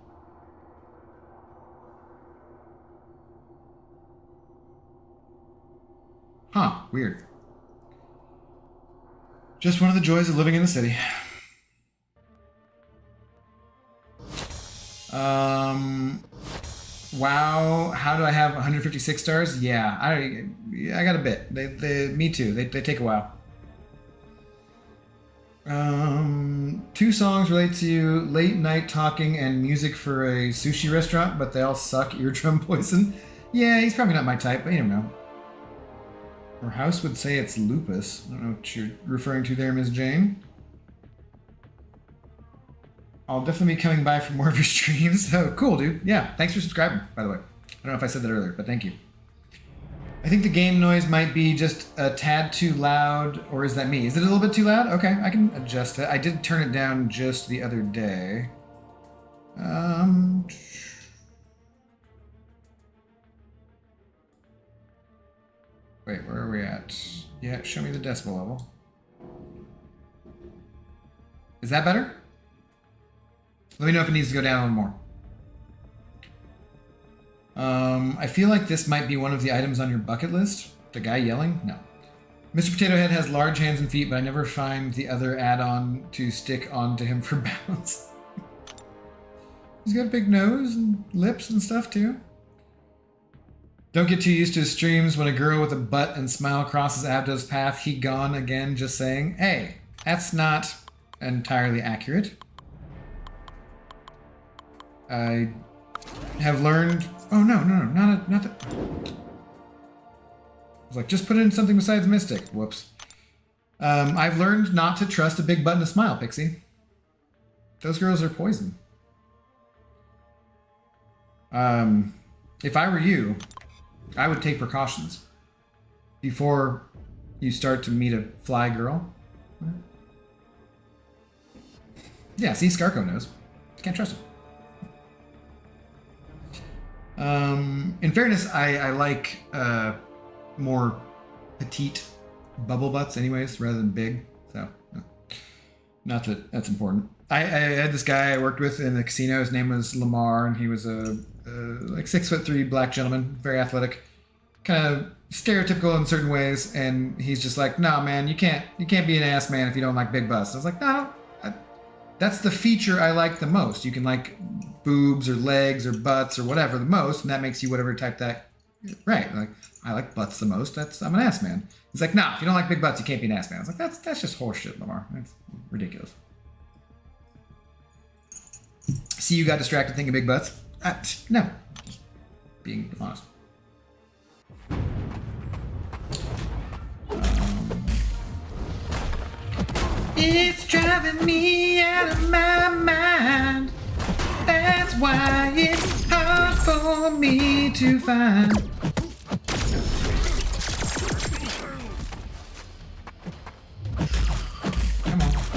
Huh, weird. Just one of the joys of living in the city. Wow, how do I have 156 stars? Yeah, I got a bit. Me too. They take a while. 2 songs relate to late night talking and music for a sushi restaurant, but they all suck. Eardrum Poison. Yeah, he's probably not my type, but you don't know. Her house would say it's lupus. I don't know what you're referring to there, Ms. Jane. I'll definitely be coming by for more of your streams. Oh, cool, dude. Yeah, thanks for subscribing, by the way. I don't know if I said that earlier, but thank you. I think the game noise might be just a tad too loud, or is that me? Is it a little bit too loud? Okay, I can adjust it. I did turn it down just the other day. Wait, where are we at? Yeah, show me the decibel level. Is that better? Let me know if it needs to go down a little more. I feel like this might be one of the items on your bucket list. The guy yelling? No. Mr. Potato Head has large hands and feet, but I never find the other add-on to stick onto him for balance. He's got a big nose and lips and stuff, too. Don't get too used to his streams. When a girl with a butt and smile crosses Abdo's path, he gone again, just saying. Hey, that's not entirely accurate. I have learned... Oh, no, not that... I was like, just put it in something besides Mystic. Whoops. I've learned not to trust a big butt and a smile, Pixie. Those girls are poison. If I were you, I would take precautions before you start to meet a fly girl. Yeah, see, Scarco knows. Can't trust him. In fairness, I like more petite bubble butts anyways, rather than big. So, not that that's important. I had this guy I worked with in the casino. His name was Lamar, and he was a like 6'3" black gentleman, very athletic, kind of stereotypical in certain ways. And he's just like, "No, man, you can't be an ass man if you don't like big butts." I was like, "No, that's the feature I like the most. You can like boobs or legs or butts or whatever the most, and that makes you whatever type that." Right? Like, I like butts the most. I'm an ass man. He's like, "Nah, if you don't like big butts, you can't be an ass man." I was like, "That's just horseshit, Lamar. That's ridiculous." See, you got distracted thinking big butts. No, just being honest. It's driving me out of my mind. That's why it's hard for me to find.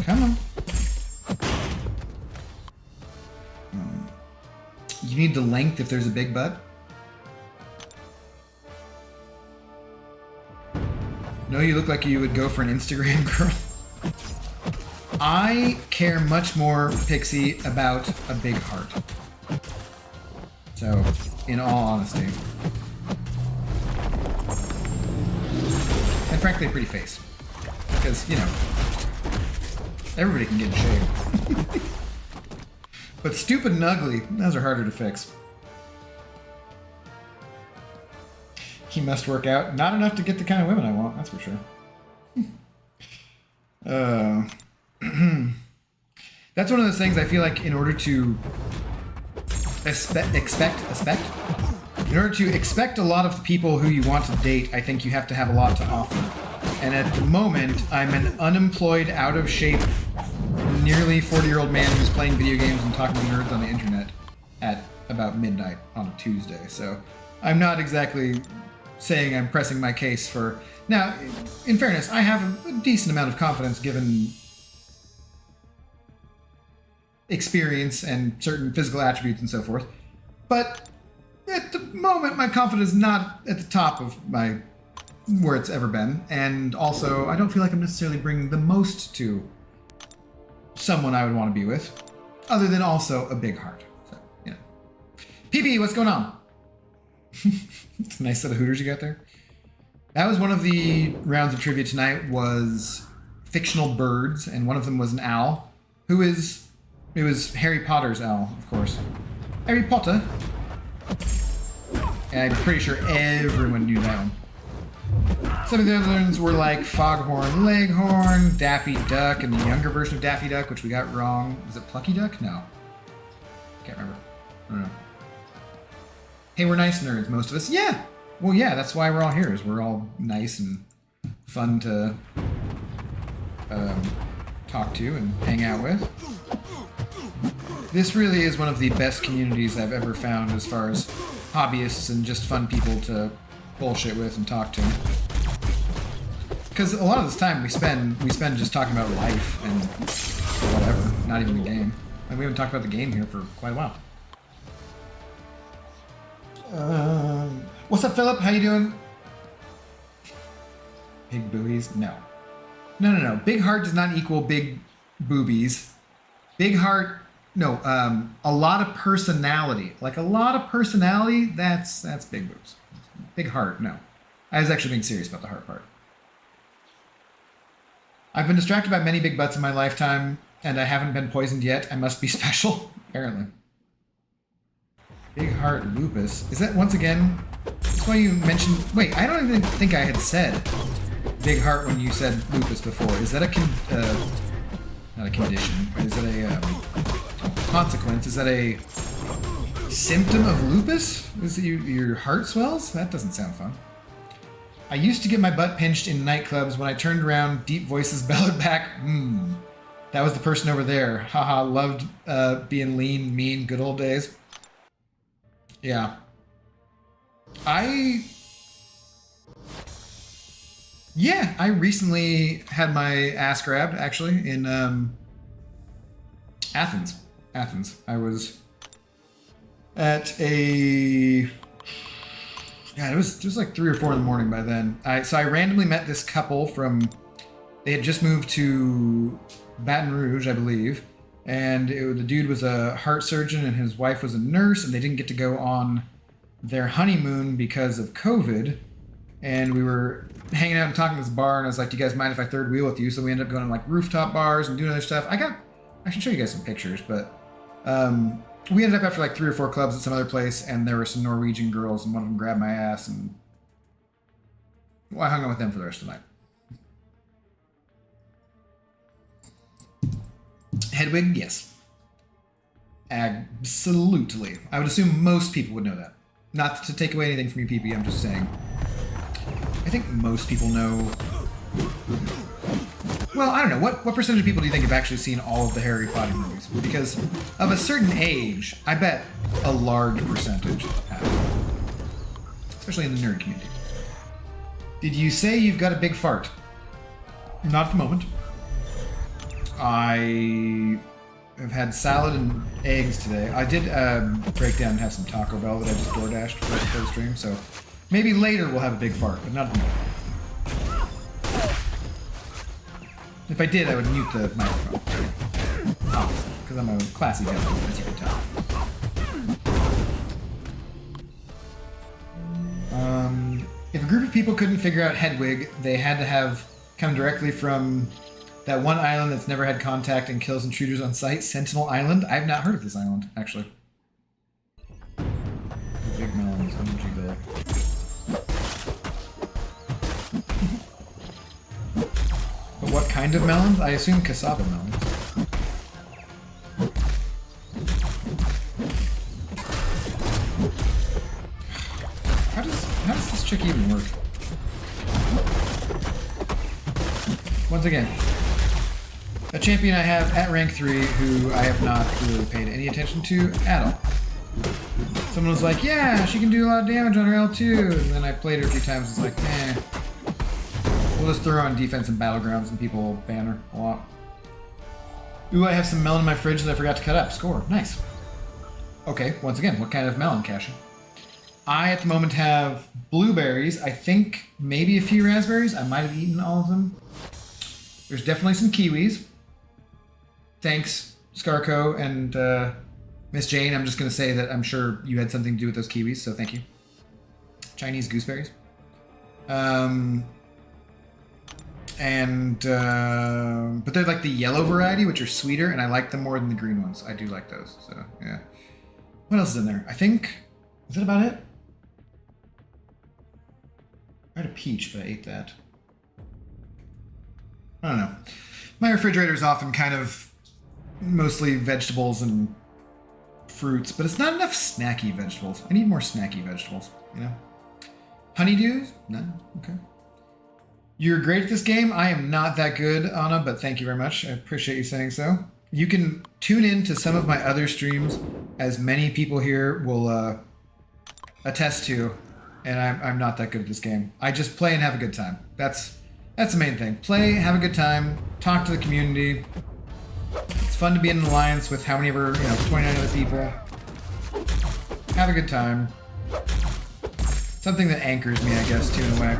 Come on. You need the length if there's a big butt? No, you look like you would go for an Instagram girl. I care much more, Pixie, about a big heart. So, in all honesty. And frankly, a pretty face. Because, you know, everybody can get in shape. But stupid and ugly, those are harder to fix. He must work out. Not enough to get the kind of women I want, that's for sure. That's one of those things I feel like in order to in order to expect a lot of the people who you want to date, I think you have to have a lot to offer. And at the moment, I'm an unemployed, out of shape, nearly 40-year-old man who's playing video games and talking to nerds on the internet at about midnight on a Tuesday. So I'm not exactly saying I'm pressing my case for... Now, in fairness, I have a decent amount of confidence given experience and certain physical attributes and so forth. But at the moment, my confidence is not at the top of my where it's ever been. And also, I don't feel like I'm necessarily bringing the most to someone I would want to be with, other than also a big heart. So, you know. PB, what's going on? It's a nice set of hooters you got there. That was one of the rounds of trivia tonight, was fictional birds, and one of them was an owl, it was Harry Potter's owl, of course. Harry Potter. And I'm pretty sure everyone knew that one. Some of the other ones were like Foghorn Leghorn, Daffy Duck, and the younger version of Daffy Duck, which we got wrong. Was it Plucky Duck? No. Can't remember. I don't know. Hey, we're nice nerds, most of us. Yeah. Well, yeah, that's why we're all here, is we're all nice and fun to talk to and hang out with. This really is one of the best communities I've ever found as far as hobbyists and just fun people to bullshit with and talk to. Because a lot of this time we spend just talking about life and whatever, not even the game. And we haven't talked about the game here for quite a while. What's up, Philip? How you doing? Big boobies? No. No. Big heart does not equal big boobies. Big heart, no. A lot of personality. Like a lot of personality, that's big boobs. Big heart, no. I was actually being serious about the heart part. I've been distracted by many big butts in my lifetime, and I haven't been poisoned yet. I must be special, apparently. Big heart lupus. Is that once again? That's why you mentioned. Wait, I don't even think I had said big heart when you said lupus before. Is that not a condition? Is that a consequence? Is that a symptom of lupus? Is it your heart swells? That doesn't sound fun. I used to get my butt pinched in nightclubs. When I turned around, deep voices bellowed back, that was the person over there. Haha, loved being lean, mean, good old days. Yeah. I recently had my ass grabbed, actually, in Athens. I was at a... God, it was like 3 or 4 in the morning by then. So I randomly met this couple from... They had just moved to Baton Rouge, I believe. And the dude was a heart surgeon and his wife was a nurse, and they didn't get to go on their honeymoon because of COVID. And we were hanging out and talking at this bar, and I was like, do you guys mind if I third wheel with you? So we ended up going to like rooftop bars and doing other stuff. I should show you guys some pictures, but we ended up after like 3 or 4 clubs at some other place, and there were some Norwegian girls, and one of them grabbed my ass, and I hung out with them for the rest of the night. Hedwig, yes. Absolutely. I would assume most people would know that. Not to take away anything from you, PP, I'm just saying. I think most people know... Well, I don't know. What percentage of people do you think have actually seen all of the Harry Potter movies? Because of a certain age, I bet a large percentage have. Especially in the nerd community. Did you say you've got a big fart? Not at the moment. I have had salad and eggs today. I did break down and have some Taco Bell that I just DoorDashed right before the stream, so maybe later we'll have a big fart, but not at the moment. If I did, I would mute the microphone. Obviously, because I'm a classy guy, as you can tell. If a group of people couldn't figure out Hedwig, they had to have come directly from that one island that's never had contact and kills intruders on sight, Sentinel Island. I have not heard of this island, actually. Big melons, energy bill. But what kind of melons? I assume cassava melons. How does this trick even work? Once again, a champion I have at rank 3 who I have not really paid any attention to at all. Someone was like, yeah, she can do a lot of damage on her L2, and then I played her a few times, it's like, eh. We'll just throw her on defense and battlegrounds and people will ban her a lot. Ooh, I have some melon in my fridge that I forgot to cut up. Score. Nice. Okay, once again, what kind of melon, Cashin? I, at the moment, have blueberries. I think maybe a few raspberries. I might have eaten all of them. There's definitely some kiwis. Thanks, Scarco and Miss Jane. I'm just going to say that I'm sure you had something to do with those kiwis, so thank you. Chinese gooseberries. But they're like the yellow variety, which are sweeter, and I like them more than the green ones. I do like those, so yeah. What else is in there? I think... Is that about it? I had a peach, but I ate that. I don't know. My refrigerator is often kind of mostly vegetables and fruits, but it's not enough snacky vegetables. I need more snacky vegetables, you know? Honeydews? No? Okay. You're great at this game. I am not that good, Anna, but thank you very much. I appreciate you saying so. You can tune in to some of my other streams, as many people here will attest to, and I'm not that good at this game. I just play and have a good time. That's the main thing. Play, have a good time, talk to the community. It's fun to be in an alliance with how many ever, 29 other people. Have a good time. Something that anchors me, I guess, too, in a way.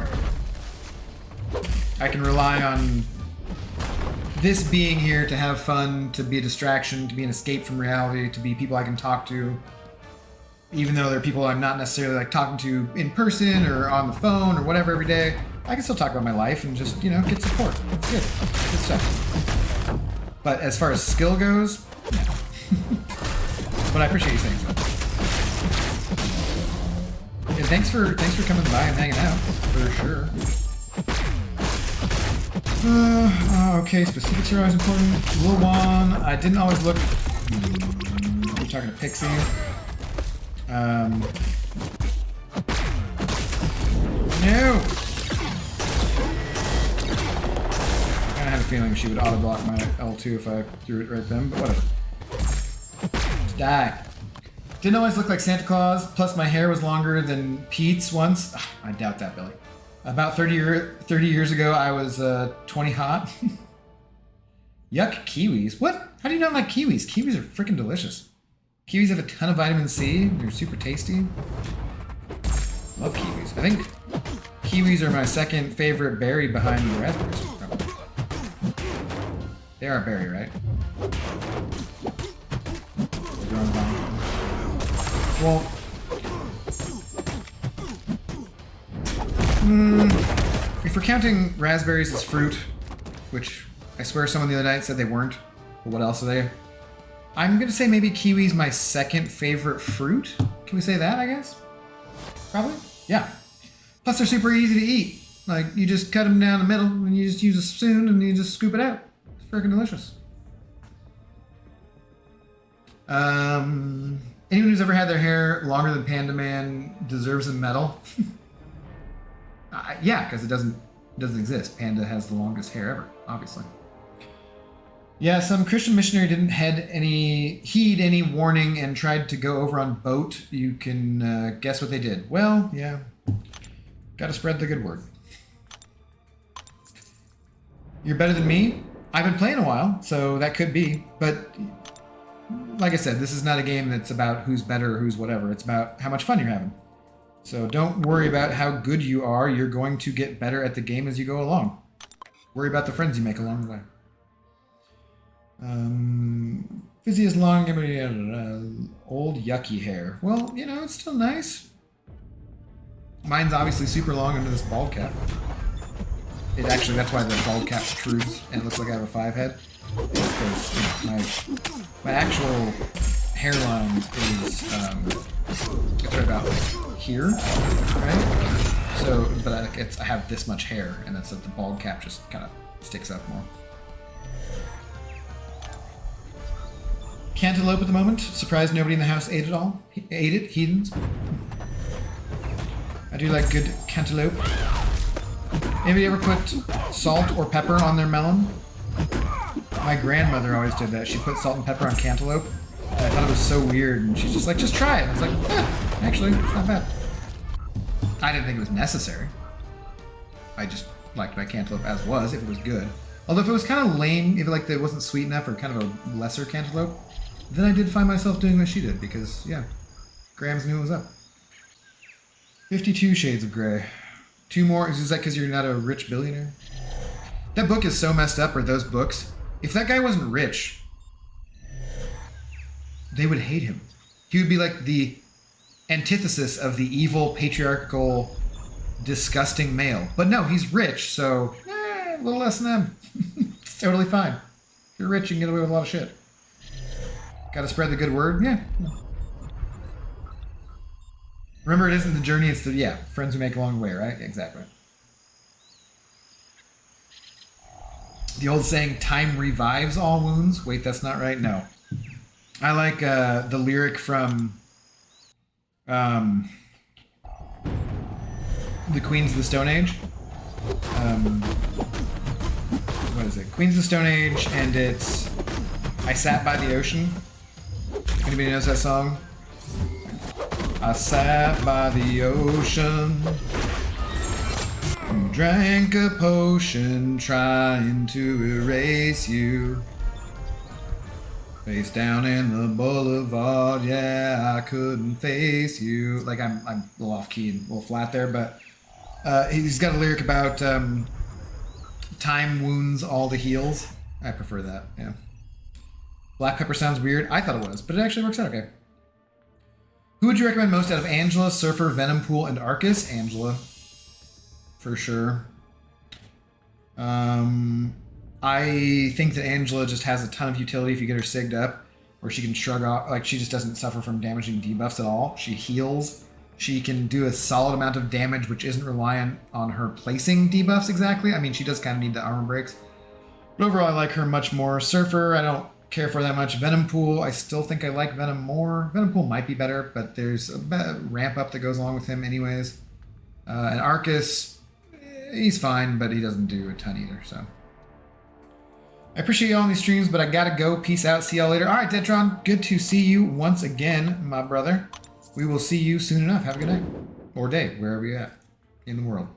I can rely on this being here to have fun, to be a distraction, to be an escape from reality, to be people I can talk to. Even though they're people I'm not necessarily like talking to in person or on the phone or whatever every day, I can still talk about my life and just, get support. It's good. Good stuff. But as far as skill goes, no. But I appreciate you saying so. And thanks for coming by and hanging out, for sure. Okay, specifics are always important. Luwan, I didn't always look... We're talking to Pixie. No! I kinda had a feeling she would auto-block my L2 if I threw it right then, but whatever. Just die. Didn't always look like Santa Claus, plus my hair was longer than Pete's once. I doubt that, Billy. About 30 years ago, I was 20 hot. Yuck, kiwis. What? How do you not like kiwis? Kiwis are freaking delicious. Kiwis have a ton of vitamin C. They're super tasty. Love kiwis. I think kiwis are my second favorite berry behind the raspberries. Probably. They are a berry, right? Well... if we're counting raspberries as fruit, which I swear someone the other night said they weren't, but what else are they? I'm gonna say maybe kiwi's my second favorite fruit. Can we say that, I guess? Probably? Yeah. Plus they're super easy to eat. Like, you just cut them down the middle, and you just use a spoon, and you just scoop it out. It's freaking delicious. Anyone who's ever had their hair longer than Panda Man deserves a medal. Yeah, because it doesn't exist. Panda has the longest hair ever, obviously. Yeah, some Christian missionary didn't heed any warning and tried to go over on boat. You can guess what they did. Well, yeah, gotta spread the good word. You're better than me? I've been playing a while, so that could be. But like I said, this is not a game that's about who's better or who's whatever. It's about how much fun you're having. So don't worry about how good you are. You're going to get better at the game as you go along. Worry about the friends you make along the way. Fizzy is long, old yucky hair. Well, it's still nice. Mine's obviously super long under this bald cap. That's why the bald cap protrudes and it looks like I have a 5 head. It's because my actual hairline is it's right about here, right? So, but I have this much hair, and that's that the bald cap just kind of sticks up more. Cantaloupe at the moment. Surprised nobody in the house ate it all. Ate it, heathens. I do like good cantaloupe. Anybody ever put salt or pepper on their melon? My grandmother always did that. She put salt and pepper on cantaloupe. And I thought it was so weird, and she's just like, just try it. I was like, actually, it's not bad. I didn't think it was necessary. I just liked my cantaloupe as was, if it was good. Although if it was kind of lame, if it wasn't sweet enough or kind of a lesser cantaloupe, then I did find myself doing what she did, because, yeah, Grams knew it was up. 52 Shades of Grey. 2 more, is that because you're not a rich billionaire? That book is so messed up, or those books. If that guy wasn't rich, they would hate him. He would be like the antithesis of the evil, patriarchal, disgusting male. But no, he's rich, so a little less than them. It's totally fine. If you're rich, you can get away with a lot of shit. Gotta spread the good word? Yeah. Remember, it isn't the journey, it's the, friends we make along the way, right? Exactly. The old saying, time revives all wounds. Wait, that's not right? No. I like the lyric from um, the Queens of the Stone Age. What is it? Queens of the Stone Age, and it's I Sat by the Ocean. Anybody knows that song? I sat by the ocean, drank a potion, trying to erase you. Face down in the boulevard, yeah, I couldn't face you. Like I'm a little off key and a little flat there, but he's got a lyric about time wounds all the heals. I prefer that, yeah. Black pepper sounds weird. I thought it was, but it actually works out okay. Who would you recommend most out of Angela, Surfer, Venompool, and Arcus? Angela, for sure. I think that Angela just has a ton of utility if you get her sigged up, where she can shrug off, like she just doesn't suffer from damaging debuffs at all. She heals. She can do a solid amount of damage, which isn't reliant on her placing debuffs exactly. I mean, she does kind of need the armor breaks. But overall, I like her much more. Surfer, I don't care for that much. Venompool, I still think I like Venom more. Venompool might be better, but there's a ramp up that goes along with him anyways. And Arcus, he's fine, but he doesn't do a ton either, so. I appreciate you all on these streams, but I gotta go. Peace out. See y'all later. All right, Detron, good to see you once again, my brother. We will see you soon enough. Have a good night. Or day, wherever you're at in the world.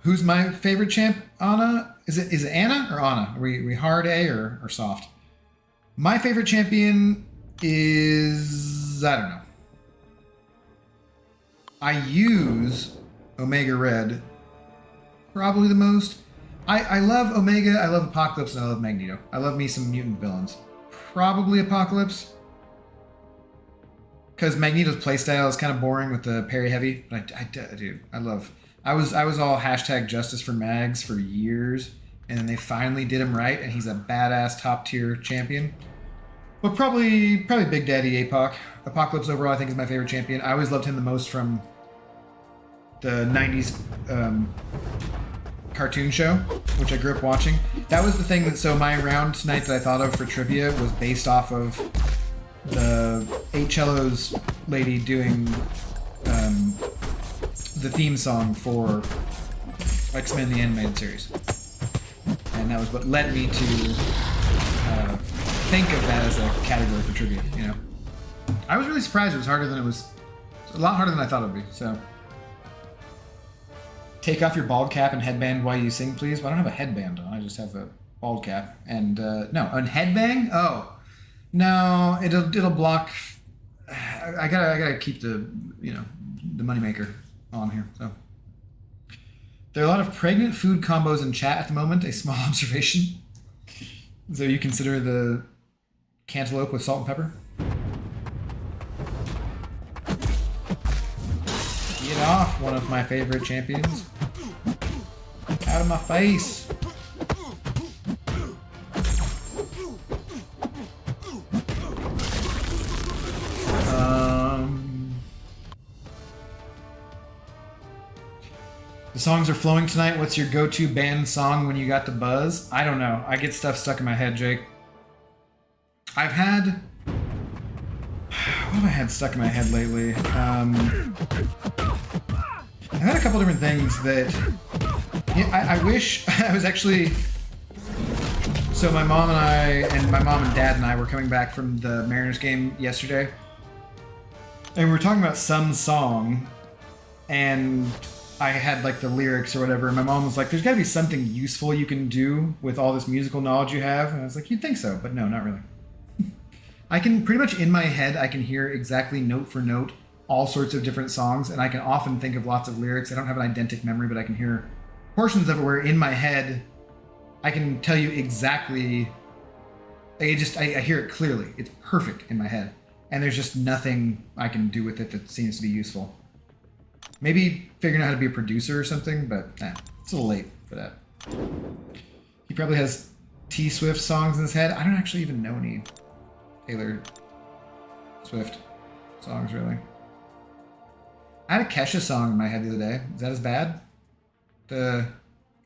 Who's my favorite champ? Anna? Is it Anna or Anna? Are we hard A or soft? My favorite champion is... I don't know. I use Omega Red probably the most. I love Omega, I love Apocalypse, and I love Magneto. I love me some mutant villains. Probably Apocalypse. Because Magneto's playstyle is kind of boring with the parry heavy. But I do. I love... I was all hashtag justice for Mags for years, and then they finally did him right, and he's a badass top tier champion. But probably Big Daddy APOC. Apocalypse overall I think is my favorite champion. I always loved him the most from the 90s cartoon show, which I grew up watching. That was the thing that, so my round tonight that I thought of for trivia was based off of the 8 Cellos lady doing the theme song for X-Men the Animated Series. And that was what led me to think of that as a category for trivia, you know. I was really surprised it was harder than it was, a lot harder than I thought it would be, so. Take off your bald cap and headband while you sing, please. Well, I don't have a headband on, I just have a bald cap. And, no, a headbang? Oh. No, it'll block. I gotta keep the, you know, the moneymaker on here, so. There are a lot of pregnant food combos in chat at the moment, a small observation. So you consider the cantaloupe with salt and pepper? Get off, one of my favorite champions. Out of my face. The songs are flowing tonight. What's your go-to band song when you got the buzz? I don't know. I get stuff stuck in my head, Jake. I've had... What have I had stuck in my head lately? I've had a couple different things that... Yeah, I wish I was actually... So my mom and dad and I were coming back from the Mariners game yesterday. And we were talking about some song, and I had like the lyrics or whatever, and my mom was like, there's gotta be something useful you can do with all this musical knowledge you have. And I was like, you'd think so, but no, not really. I can pretty much in my head, I can hear exactly note for note all sorts of different songs, and I can often think of lots of lyrics. I don't have an eidentic memory, but I can hear portions of it where in my head, I can tell you exactly, I hear it clearly. It's perfect in my head. And there's just nothing I can do with it that seems to be useful. Maybe figuring out how to be a producer or something, but it's a little late for that. He probably has T Swift songs in his head. I don't actually even know any Taylor Swift songs, really. I had a Kesha song in my head the other day. Is that as bad? The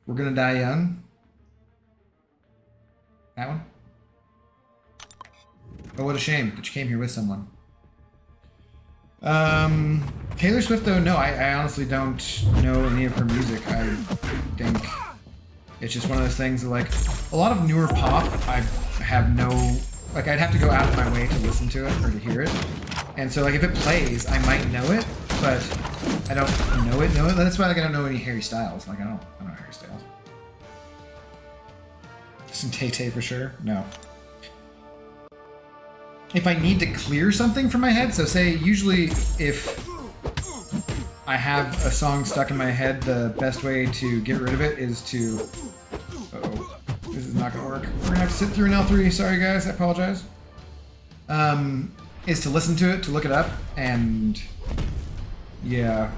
We're Gonna Die Young? That one? Oh, what a shame that you came here with someone. Taylor Swift, though, no, I honestly don't know any of her music. I think it's just one of those things that, like, a lot of newer pop, I have no, like, I'd have to go out of my way to listen to it or to hear it. And so, like, if it plays, I might know it, but I don't know it. That's why, like, I don't know any Harry Styles. Like, I don't know Harry Styles. Some Tay-Tay for sure? No. If I need to clear something from my head, so say usually if I have a song stuck in my head, the best way to get rid of it is to... Uh-oh, this is not gonna work. We're gonna have to sit through an L3, sorry guys, I apologize. Is to listen to it, to look it up, and yeah.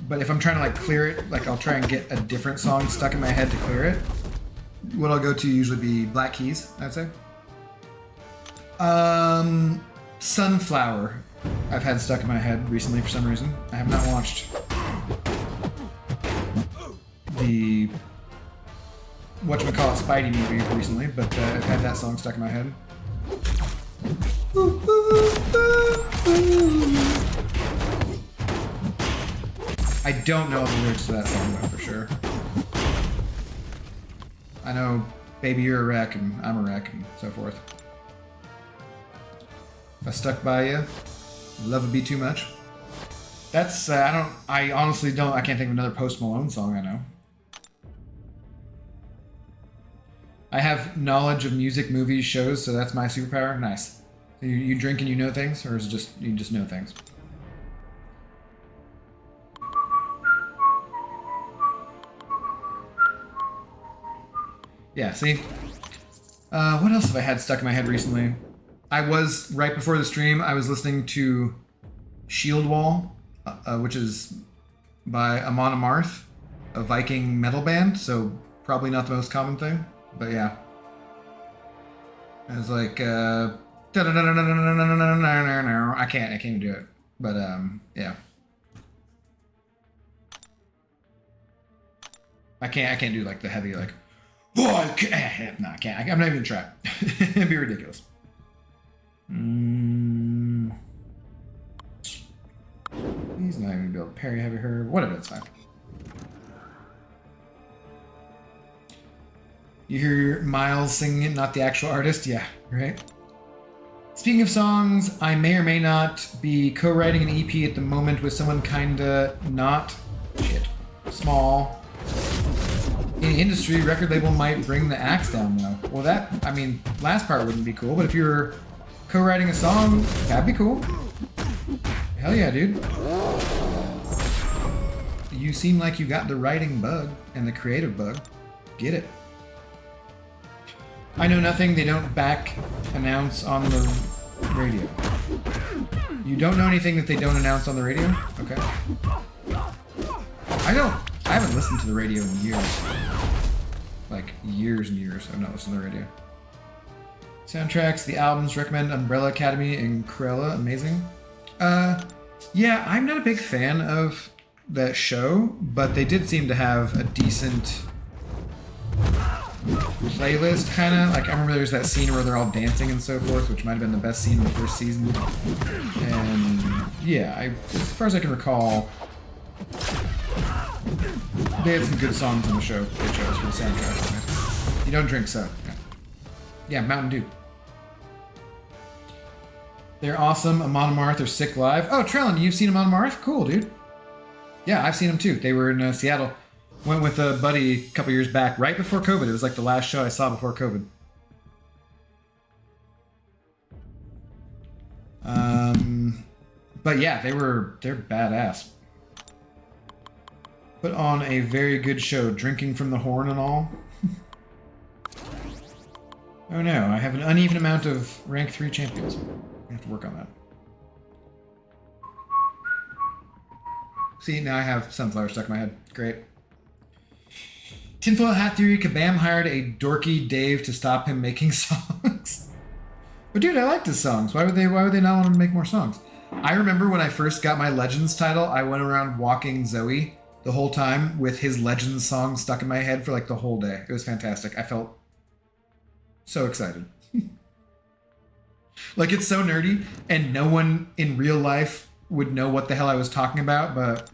But if I'm trying to like clear it, like I'll try and get a different song stuck in my head to clear it. What I'll go to usually be Black Keys, I'd say. Sunflower I've had stuck in my head recently for some reason. I have not watched the whatchamacallit Spidey movie recently, but I've had that song stuck in my head. I don't know the lyrics to that song though, for sure. I know Baby You're a Wreck and I'm a Wreck and so forth. If I stuck by you, love would be too much. That's, I honestly don't, I can't think of another Post Malone song I know. I have knowledge of music, movies, shows, so that's my superpower. Nice. So you drink and you know things, or is it just, you just know things? Yeah, see? What else have I had stuck in my head recently? I was, right before the stream, I was listening to Shield Wall, which is by Amon Amarth, a Viking metal band, so probably not the most common thing, but yeah. It was like, I can't even do it, but yeah. I can't do like the heavy, like, no, I can't. I'm not even gonna try. It'd be ridiculous. He's not even gonna be able to parry heavy her. Whatever, that's fine. You hear Miles singing it, not the actual artist? Yeah, right? Speaking of songs, I may or may not be co-writing an EP at the moment with someone kinda not small. In the industry, record label might bring the axe down though. Well, that, I mean, last part wouldn't be cool, but if you're co-writing a song, that'd be cool. Hell yeah, dude. You seem like you got the writing bug and the creative bug. Get it. I know nothing they don't back announce on the radio. You don't know anything that they don't announce on the radio? Okay. I haven't listened to the radio in years. Like, years and years I've not listened to the radio. Soundtracks, the albums, recommend Umbrella Academy and Cruella, amazing. Yeah, I'm not a big fan of that show, but they did seem to have a decent playlist, kind of. Like, I remember there's that scene where they're all dancing and so forth, which might have been the best scene in the first season. And, yeah, as far as I can recall, they had some good songs on the show they chose for the soundtrack. You don't drink, so. Yeah, Mountain Dew. They're awesome. Amon Amarth are sick live. Oh, Trellin, you've seen Amon Amarth? Cool, dude. Yeah, I've seen them too. They were in Seattle. Went with a buddy a couple years back, right before COVID. It was like the last show I saw before COVID. But yeah, they're badass. Put on a very good show, drinking from the horn and all. Oh no, I have an uneven amount of rank 3 champions. I have to work on that. See, now I have Sunflower stuck in my head. Great. Tinfoil Hat Theory, Kabam hired a dorky Dave to stop him making songs. But dude, I liked his songs. Why would they not want to make more songs? I remember when I first got my Legends title, I went around walking Zoe the whole time with his Legends song stuck in my head for like the whole day. It was fantastic. I felt so excited. Like, it's so nerdy, and no one in real life would know what the hell I was talking about, but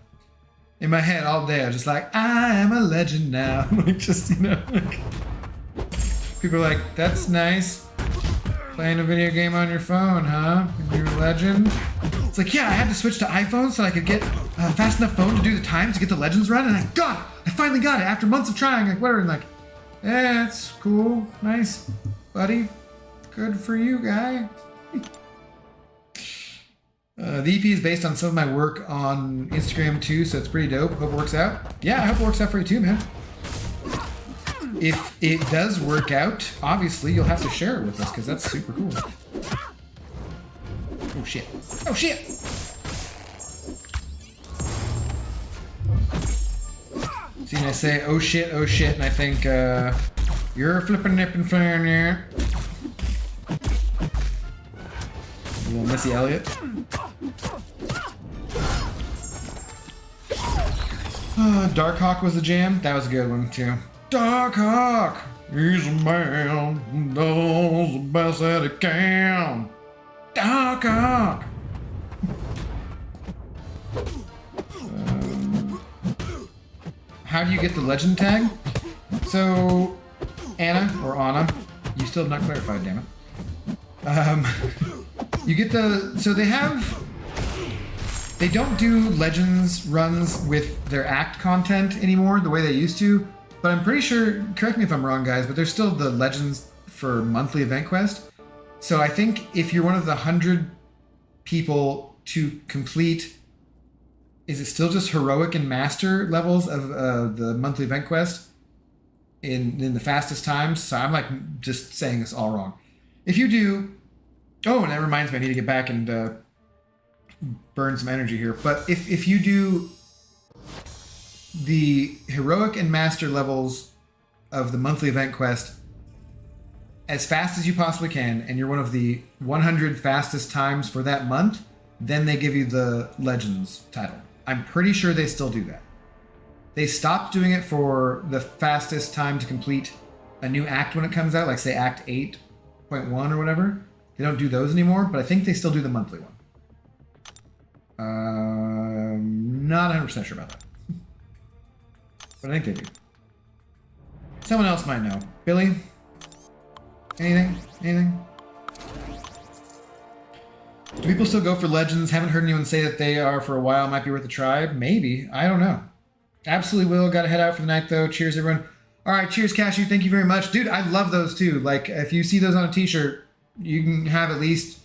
in my head all day I was just like, I am a legend now. Like, just, you know, like, people are like, that's nice. Playing a video game on your phone, huh? You're a legend? It's like, yeah, I had to switch to iPhone so I could get a fast enough phone to do the times to get the Legends run, and I got it! I finally got it after months of trying, like, whatever, and like, yeah, it's cool, nice, buddy. Good for you, guy. The EP is based on some of my work on Instagram too, so it's pretty dope. Hope it works out. Yeah, I hope it works out for you too, man. If it does work out, obviously you'll have to share it with us because that's super cool. Oh shit. Oh shit! See, and I say, oh shit, and I think, you're a flippin' nippin' flarin' here. A little Missy Elliott. Darkhawk was the jam. That was a good one too. Darkhawk, he's a man who does the best that he can. Darkhawk. How do you get the legend tag? So, Anna or Anna, you still have not clarified, damn it. You get the, so they don't do Legends runs with their Act content anymore the way they used to, but I'm pretty sure, correct me if I'm wrong guys, but there's still the Legends for monthly event quest. So I think if you're one of the 100 people to complete, is it still just heroic and master levels of the monthly event quest in the fastest times? So I'm like just saying this all wrong. If you do, oh, and that reminds me, I need to get back and burn some energy here. But if you do the heroic and master levels of the monthly event quest as fast as you possibly can, and you're one of the 100 fastest times for that month, then they give you the Legends title. I'm pretty sure they still do that. They stopped doing it for the fastest time to complete a new act when it comes out, like say Act 8.1 or whatever. They don't do those anymore, but I think they still do the monthly one. Not 100% sure about that. But I think they do. Someone else might know. Billy? Anything? Anything? Do people still go for Legends? Haven't heard anyone say that they are for a while. Might be worth a try. Maybe. I don't know. Absolutely will. Got to head out for the night, though. Cheers, everyone. All right. Cheers, Cashew. Thank you very much. Dude, I love those, too. Like, if you see those on a t-shirt, you can have at least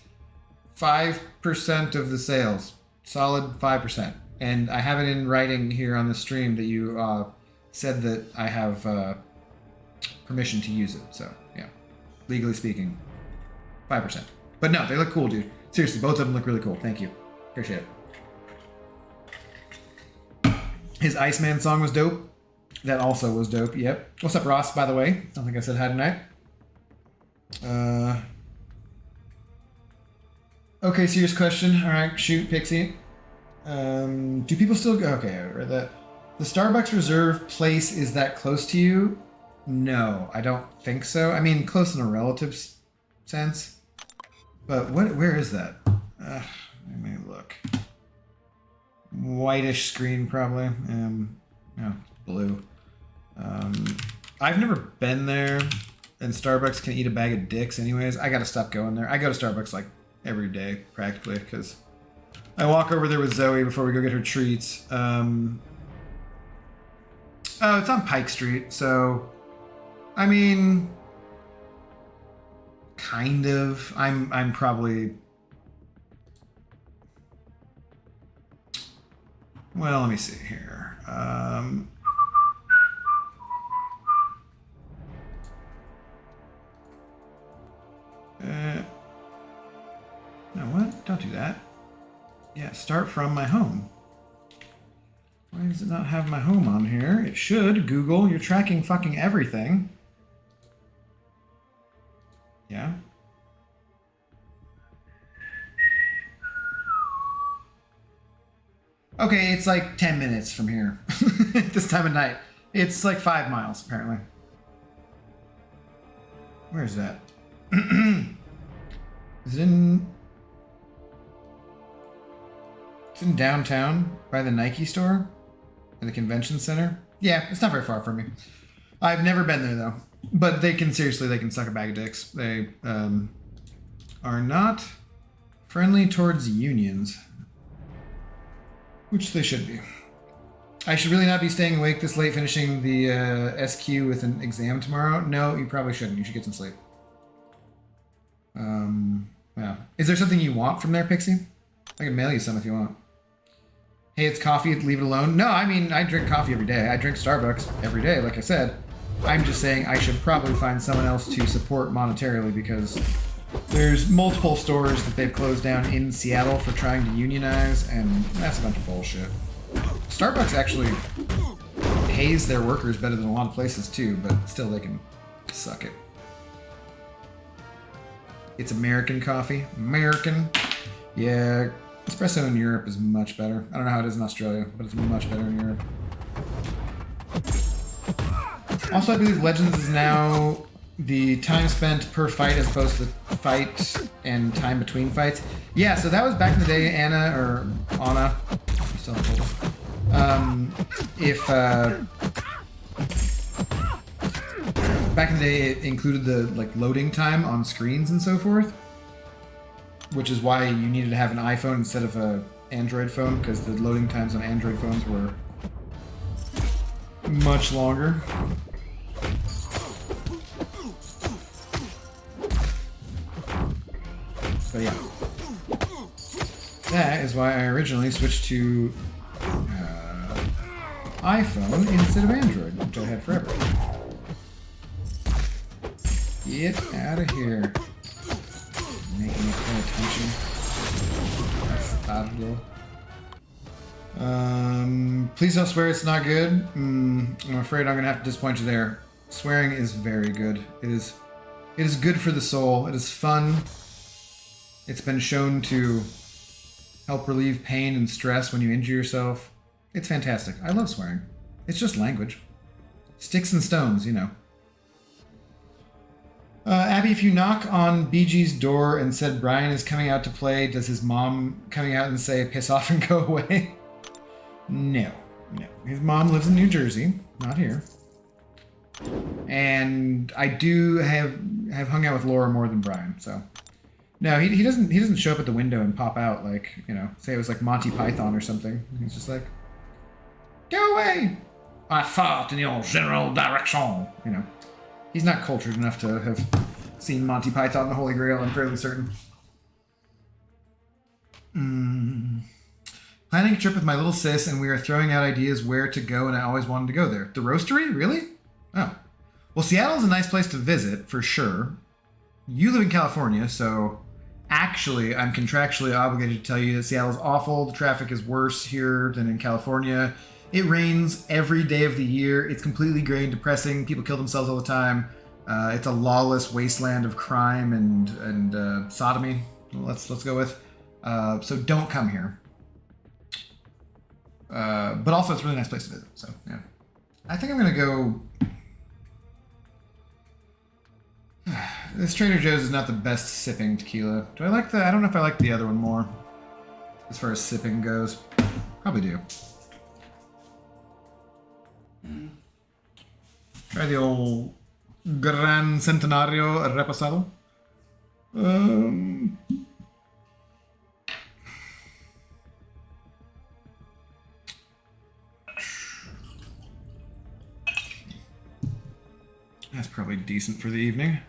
5% of the sales. Solid 5%. And I have it in writing here on the stream that you said that I have permission to use it. So, yeah. Legally speaking, 5%. But no, they look cool, dude. Seriously, both of them look really cool. Thank you. Appreciate it. His Iceman song was dope. That also was dope. Yep. What's up, Ross, by the way? I don't think I said hi tonight. Okay, serious question. All right, shoot, Pixie. Do people still go? Okay, I read that. The Starbucks Reserve place, is that close to you? No, I don't think so. I mean, close in a relative sense. But where is that? Let me look. Whitish screen, probably. No, blue. I've never been there, and Starbucks can eat a bag of dicks anyways. I gotta stop going there. I go to Starbucks like every day, practically, because I walk over there with Zoe before we go get her treats. Oh, it's on Pike Street, so I mean, kind of. I'm probably, well, let me see here. No, what? Don't do that. Yeah, start from my home. Why does it not have my home on here? It should. Google, you're tracking fucking everything. Yeah. Okay, it's like 10 minutes from here at this time of night. It's like 5 miles, apparently. Where is that? Is it in... It's in downtown by the Nike store in the convention center. Yeah, it's not very far from me. I've never been there though. But they can suck a bag of dicks. They are not friendly towards unions, which they should be. I should really not be staying awake this late finishing the SQ with an exam tomorrow. No, you probably shouldn't. You should get some sleep. Yeah. Is there something you want from there, Pixie? I can mail you some if you want. Hey, it's coffee, leave it alone. No, I mean, I drink coffee every day. I drink Starbucks every day, like I said. I'm just saying I should probably find someone else to support monetarily because there's multiple stores that they've closed down in Seattle for trying to unionize, and that's a bunch of bullshit. Starbucks actually pays their workers better than a lot of places too, but still they can suck it. It's American coffee. American. Yeah, espresso in Europe is much better. I don't know how it is in Australia, but it's much better in Europe. Also, I believe Legends is now the time spent per fight as opposed to fight and time between fights. Yeah, so that was back in the day, Anna, or Anna. You still have told back in the day, it included the like loading time on screens and so forth, which is why you needed to have an iPhone instead of a Android phone, because the loading times on Android phones were much longer. But yeah, that is why I originally switched to iPhone instead of Android, which I had forever. Get out of here. Making me pay attention. Bastardo. Please don't swear, it's not good. I'm afraid I'm gonna have to disappoint you there. Swearing is very good. It is good for the soul. It is fun. It's been shown to help relieve pain and stress when you injure yourself. It's fantastic. I love swearing. It's just language. Sticks and stones, you know. Abby, if you knock on BG's door and said Brian is coming out to play, does his mom coming out and say, piss off and go away? No. His mom lives in New Jersey, not here. And I do have hung out with Laura more than Brian, so... No, he doesn't show up at the window and pop out like, you know, say it was like Monty Python or something. He's just like, go away! I fart in your general direction. You know, he's not cultured enough to have seen Monty Python and the Holy Grail, I'm fairly certain. Planning a trip with my little sis, and we are throwing out ideas where to go, and I always wanted to go there. The Roastery? Really? Oh. Well, Seattle's a nice place to visit, for sure. You live in California, so... Actually, I'm contractually obligated to tell you that Seattle's awful. The traffic is worse here than in California. It rains every day of the year. It's completely gray and depressing. People kill themselves all the time. It's a lawless wasteland of crime and sodomy. Let's go with. So don't come here. But also, it's a really nice place to visit. So yeah, I think I'm gonna go. This Trader Joe's is not the best sipping tequila. Do I like the... I don't know if I like the other one more. As far as sipping goes. Probably do. Try the old Gran Centenario Reposado. That's probably decent for the evening.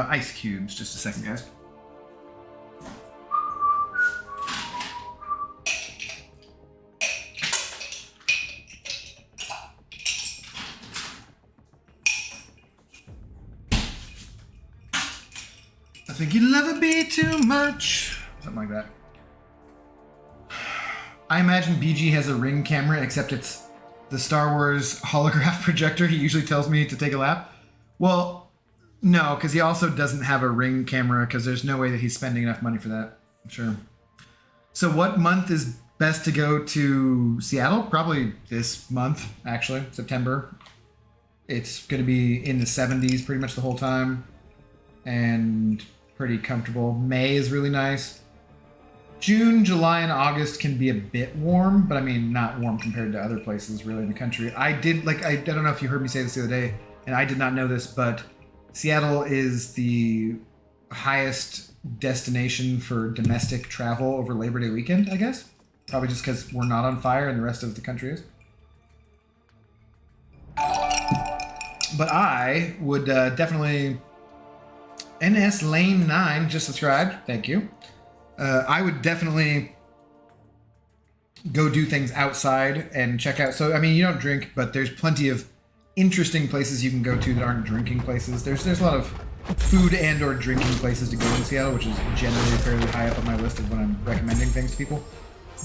Ice cubes. Just a second, guys. I think you'll never be too much. Something like that. I imagine BG has a Ring camera, except it's the Star Wars holograph projector he usually tells me to take a lap. Well, No, because he also doesn't have a Ring camera because there's no way that he's spending enough money for that. I'm sure. So what month is best to go to Seattle? Probably this month, actually, September. It's going to be in the 70s pretty much the whole time and pretty comfortable. May is really nice. June, July, and August can be a bit warm, but I mean, not warm compared to other places really in the country. I don't know if you heard me say this the other day, and I did not know this, but Seattle is the highest destination for domestic travel over Labor Day weekend, I guess. Probably just because we're not on fire and the rest of the country is. But I would definitely... NS Lane 9 just subscribed. Thank you. I would definitely go do things outside and check out. So, I mean, you don't drink, but there's plenty of interesting places you can go to that aren't drinking places. There's a lot of food and or drinking places to go in Seattle, which is generally fairly high up on my list of when I'm recommending things to people.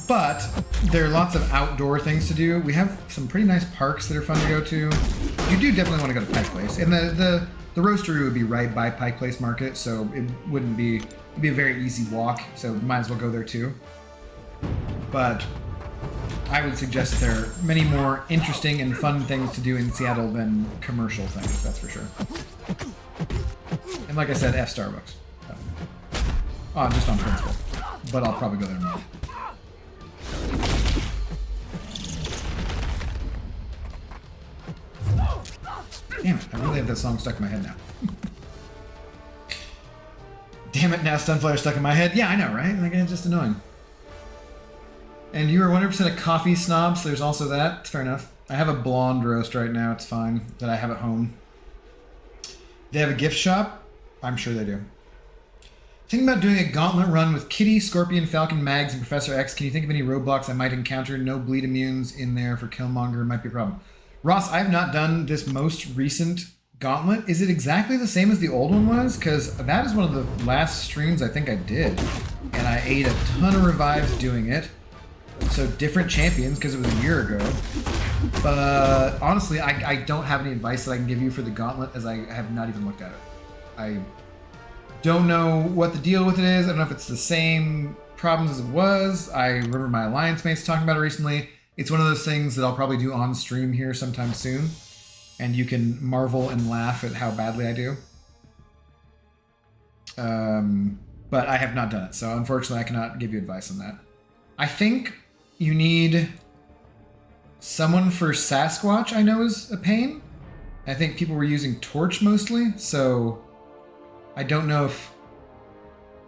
But there are lots of outdoor things to do. We have some pretty nice parks that are fun to go to. You do definitely want to go to Pike Place. And the roastery would be right by Pike Place Market, so it wouldn't be... It'd be a very easy walk, so might as well go there too. But I would suggest that there are many more interesting and fun things to do in Seattle than commercial things, that's for sure. And like I said, F Starbucks. So. Oh, just on principle. But I'll probably go there more. Damn it, I really have that song stuck in my head now. Damn it, now Stunflare stuck in my head. Yeah, I know, right? Like, it's just annoying. And you are 100% a coffee snob, so there's also that. It's fair enough. I have a blonde roast right now, it's fine, that I have at home. They have a gift shop? I'm sure they do. Thinking about doing a gauntlet run with Kitty, Scorpion, Falcon, Mags, and Professor X. Can you think of any roadblocks I might encounter? No bleed immunes in there for Killmonger might be a problem. Ross, I have not done this most recent gauntlet. Is it exactly the same as the old one was? Because that is one of the last streams I think I did. And I ate a ton of revives doing it. So different champions because it was a year ago. But honestly, I don't have any advice that I can give you for the gauntlet as I have not even looked at it. I don't know what the deal with it is. I don't know if it's the same problems as it was. I remember my alliance mates talking about it recently. It's one of those things that I'll probably do on stream here sometime soon. And you can marvel and laugh at how badly I do. But I have not done it, so unfortunately I cannot give you advice on that. I think you need someone for Sasquatch, I know is a pain. I think people were using Torch mostly, so I don't know if...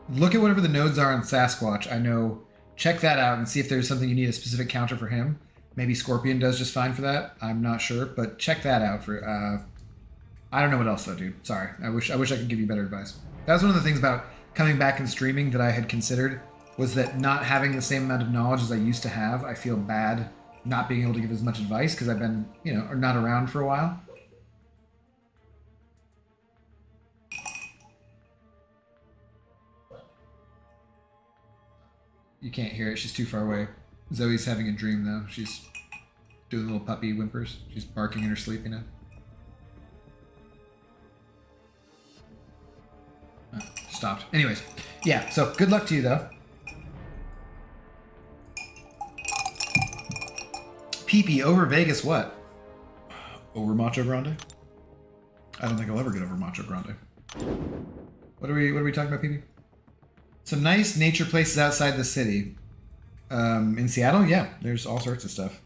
Look at whatever the nodes are on Sasquatch, I know. Check that out and see if there's something you need a specific counter for him. Maybe Scorpion does just fine for that. I'm not sure, but check that out for... I don't know what else though, dude. Sorry. I wish I could give you better advice. That was one of the things about coming back and streaming that I had considered, was that not having the same amount of knowledge as I used to have, I feel bad not being able to give as much advice because I've been, not around for a while. You can't hear it. She's too far away. Zoe's having a dream, though. She's doing little puppy whimpers. She's barking in her sleep, Oh, stopped. Anyways, yeah, so good luck to you, though. PP, over Vegas what? Over Macho Grande? I don't think I'll ever get over Macho Grande. What are we talking about, PP? Some nice nature places outside the city. In Seattle, yeah, there's all sorts of stuff.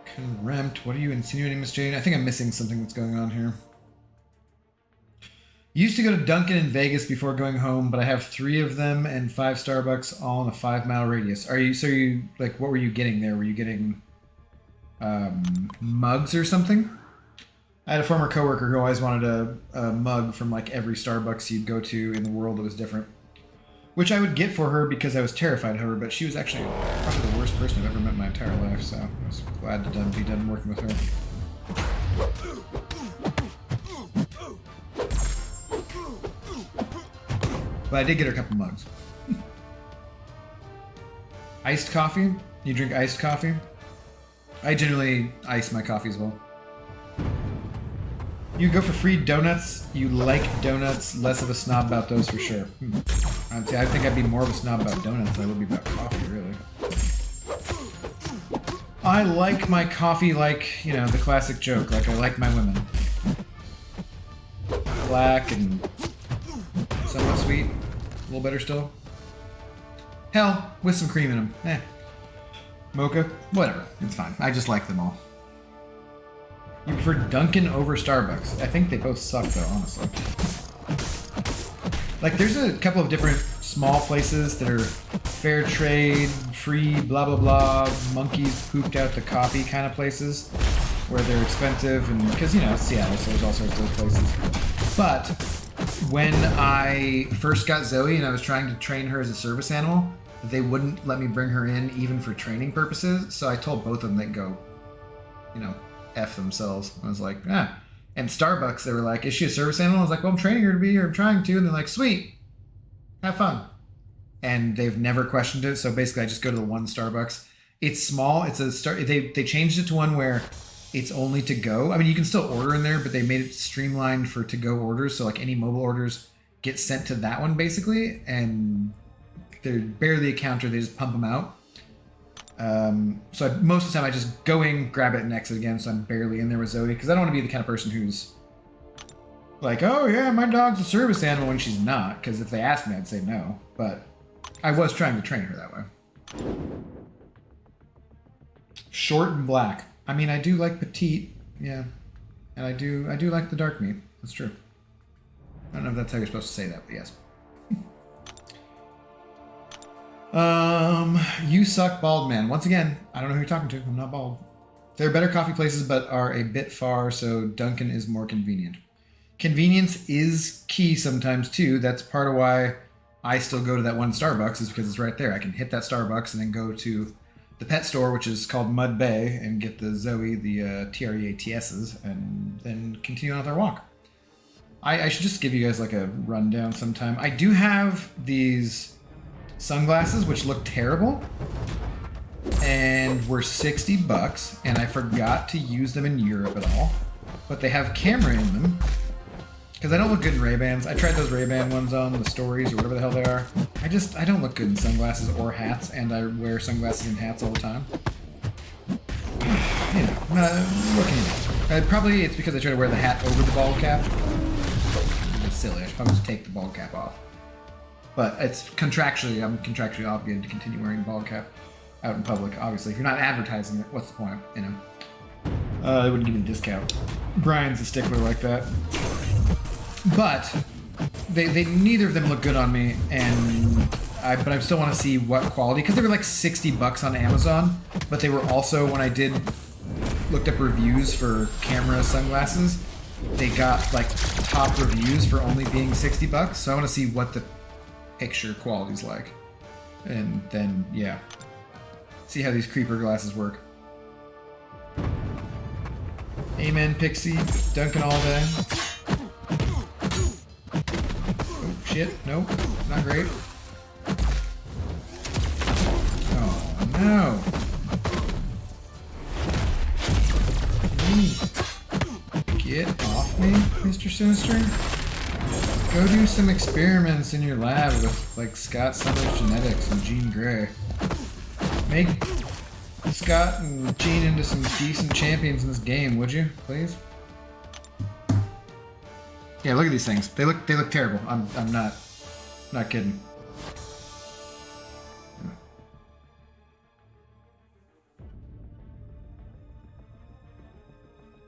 Contempt, what are you insinuating, Miss Jane? I think I'm missing something that's going on here. Used to go to Dunkin' in Vegas before going home, but I have 3 of them and 5 Starbucks all in a 5-mile radius. What were you getting there? Were you getting mugs or something? I had a former coworker who always wanted a mug from like every Starbucks you'd go to in the world that was different. Which I would get for her because I was terrified of her, but she was actually probably the worst person I've ever met in my entire life, so I was glad to be done working with her. But I did get her a couple mugs. Iced coffee? You drink iced coffee? I generally ice my coffee as well. You go for free donuts. You like donuts. Less of a snob about those for sure. I'd say I think I'd be more of a snob about donuts than I would be about coffee, really. I like my coffee like, you know, the classic joke. Like I like my women. Black and somewhat sweet. A little better still. Hell, with some cream in them. Mocha. Whatever. It's fine. I just like them all. You prefer Dunkin' over Starbucks. I think they both suck though, honestly. Like there's a couple of different small places that are fair trade, free, blah blah blah, monkeys pooped out the coffee kind of places where they're expensive and because you know it's Seattle, so there's all sorts of those places. But when I first got Zoe and I was trying to train her as a service animal, they wouldn't let me bring her in even for training purposes. So I told both of them they'd go, you know, F themselves. I was like, ah. And Starbucks, they were like, is she a service animal? I was like, well, I'm training her to be here. I'm trying to. And they're like, sweet. Have fun. And they've never questioned it. So basically, I just go to the one Starbucks. It's small. It's a They changed it to one where it's only to go. I mean, you can still order in there, but they made it streamlined for to go orders. So like any mobile orders get sent to that one basically. And they're barely a counter. They just pump them out. So most of the time I just go in, grab it, and exit again. So I'm barely in there with Zoe because I don't want to be the kind of person who's like, oh yeah, my dog's a service animal when she's not. Because if they asked me, I'd say no. But I was trying to train her that way. Short and black. I mean, I do like petite, yeah, and I do like the dark meat. That's true. I don't know if that's how you're supposed to say that, but yes. You suck, bald man. Once again, I don't know who you're talking to. I'm not bald. There are better coffee places, but are a bit far, so Dunkin' is more convenient. Convenience is key sometimes, too. That's part of why I still go to that one Starbucks, is because it's right there. I can hit that Starbucks and then go to the pet store, which is called Mud Bay, and get the Zoe, the TREATSs, and then continue on with our walk. I should just give you guys like a rundown sometime. I do have these sunglasses which look terrible and were $60 and I forgot to use them in Europe at all, but they have camera in them because I don't look good in Ray-Bans. I tried those Ray-Ban ones on, the Stories or whatever the hell they are. I don't look good in sunglasses or hats, and I wear sunglasses and hats all the time. You know, what can you do? Probably it's because I try to wear the hat over the bald cap. It's silly. I should probably just take the bald cap off. But it's I'm contractually obligated to continue wearing a bald cap out in public. Obviously, if you're not advertising it, what's the point? You know, they wouldn't give me a discount. Brian's a stickler like that. But they neither of them look good on me, but I still want to see what quality because they were like $60 on Amazon. But they were also when I looked up reviews for camera sunglasses, they got like top reviews for only being $60. So I want to see what the picture quality's like, and then yeah, see how these creeper glasses work. Amen, Pixie. Dunkin' all day. Oh shit! Nope, not great. Oh no! Get off me, Mr. Sinister. Go do some experiments in your lab with, like, Scott Summers Genetics and Jean Grey. Make Scott and Jean into some decent champions in this game, would you, please? Yeah, look at these things. They look terrible. I'm not kidding.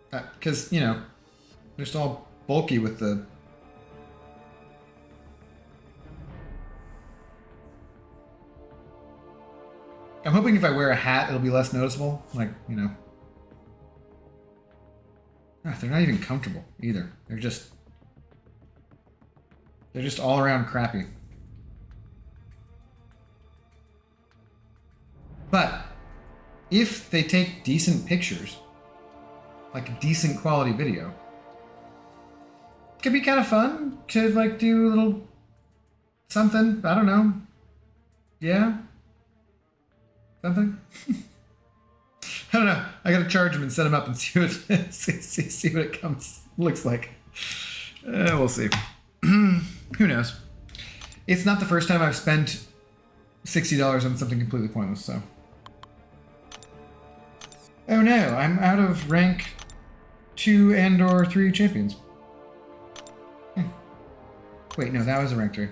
Because, you know, they're just all bulky with the... I'm hoping if I wear a hat, it'll be less noticeable. Like, you know. They're not even comfortable either. They're just all around crappy. But if they take decent pictures, like a decent quality video, it could be kind of fun to like do a little something. I don't know. Yeah. Something? I don't know. I gotta charge him and set him up and see what see what it looks like. We'll see. Who knows? It's not the first time I've spent $60 on something completely pointless. So. Oh no! I'm out of rank 2 and/or 3 champions. Wait, no, that was a rank 3.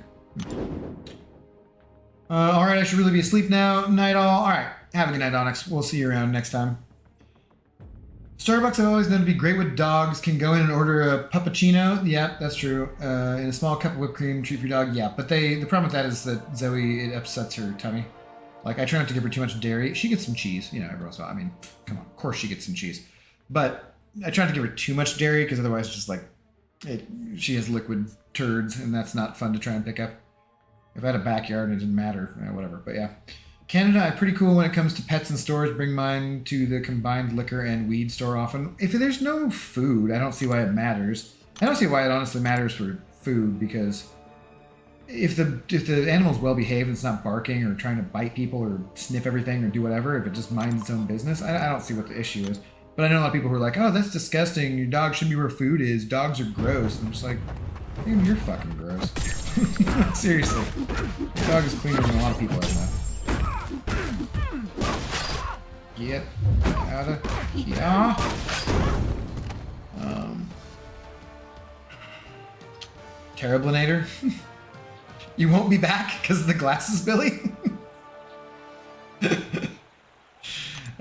Alright, I should really be asleep now. Night all. Alright, have a good night, Onyx. We'll see you around next time. Starbucks have always known to be great with dogs. Can go in and order a puppuccino. Yeah, that's true. In a small cup of whipped cream, treat for your dog. Yeah, but the problem with that is that Zoe, it upsets her tummy. Like, I try not to give her too much dairy. She gets some cheese, you know, every once in a while. I mean, come on, of course she gets some cheese. But I try not to give her too much dairy, because otherwise it's just like, she has liquid turds, and that's not fun to try and pick up. If I had a backyard, it didn't matter, whatever. But yeah. Canada, I'm pretty cool when it comes to pets and stores. Bring mine to the combined liquor and weed store often. If there's no food, I don't see why it matters. I don't see why it honestly matters for food, because if the animal's well behaved and it's not barking or trying to bite people or sniff everything or do whatever, if it just minds its own business, I don't see what the issue is. But I know a lot of people who are like, oh, that's disgusting. Your dog shouldn't be where food is. Dogs are gross. I'm just like, dude, you're fucking gross. Seriously. Your dog is cleaner than a lot of people I know. Get out of here. Terriblinator. You won't be back because of the glasses, Billy?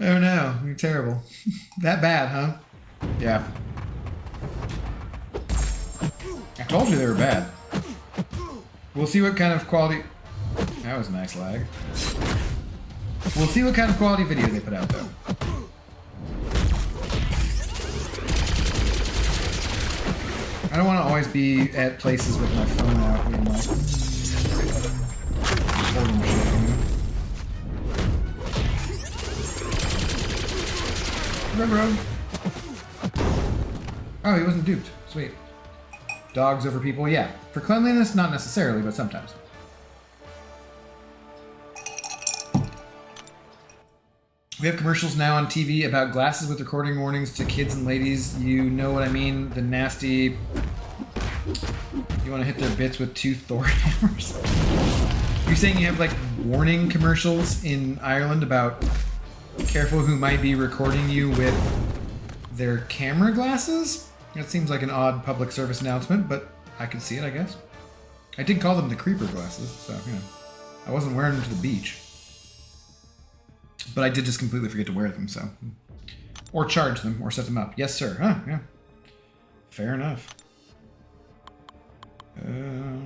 Oh no, you're terrible. That bad, huh? Yeah. I told you they were bad. We'll see what kind of quality... That was a nice lag. We'll see what kind of quality video they put out, though. I don't want to always be at places with my phone out being like... recording shit, you know? Ruh-roh. Oh, he wasn't duped. Sweet. Dogs over people? Yeah. For cleanliness, not necessarily, but sometimes. We have commercials now on TV about glasses with recording warnings to kids and ladies. You know what I mean? The nasty... You want to hit their bits with 2 Thor hammers? You're saying you have, like, warning commercials in Ireland about careful who might be recording you with their camera glasses? That seems like an odd public service announcement, but I could see it, I guess. I did call them the creeper glasses, so, you know. I wasn't wearing them to the beach. But I did just completely forget to wear them, so. Or charge them, or set them up. Yes, sir. Huh, yeah. Fair enough. Alright,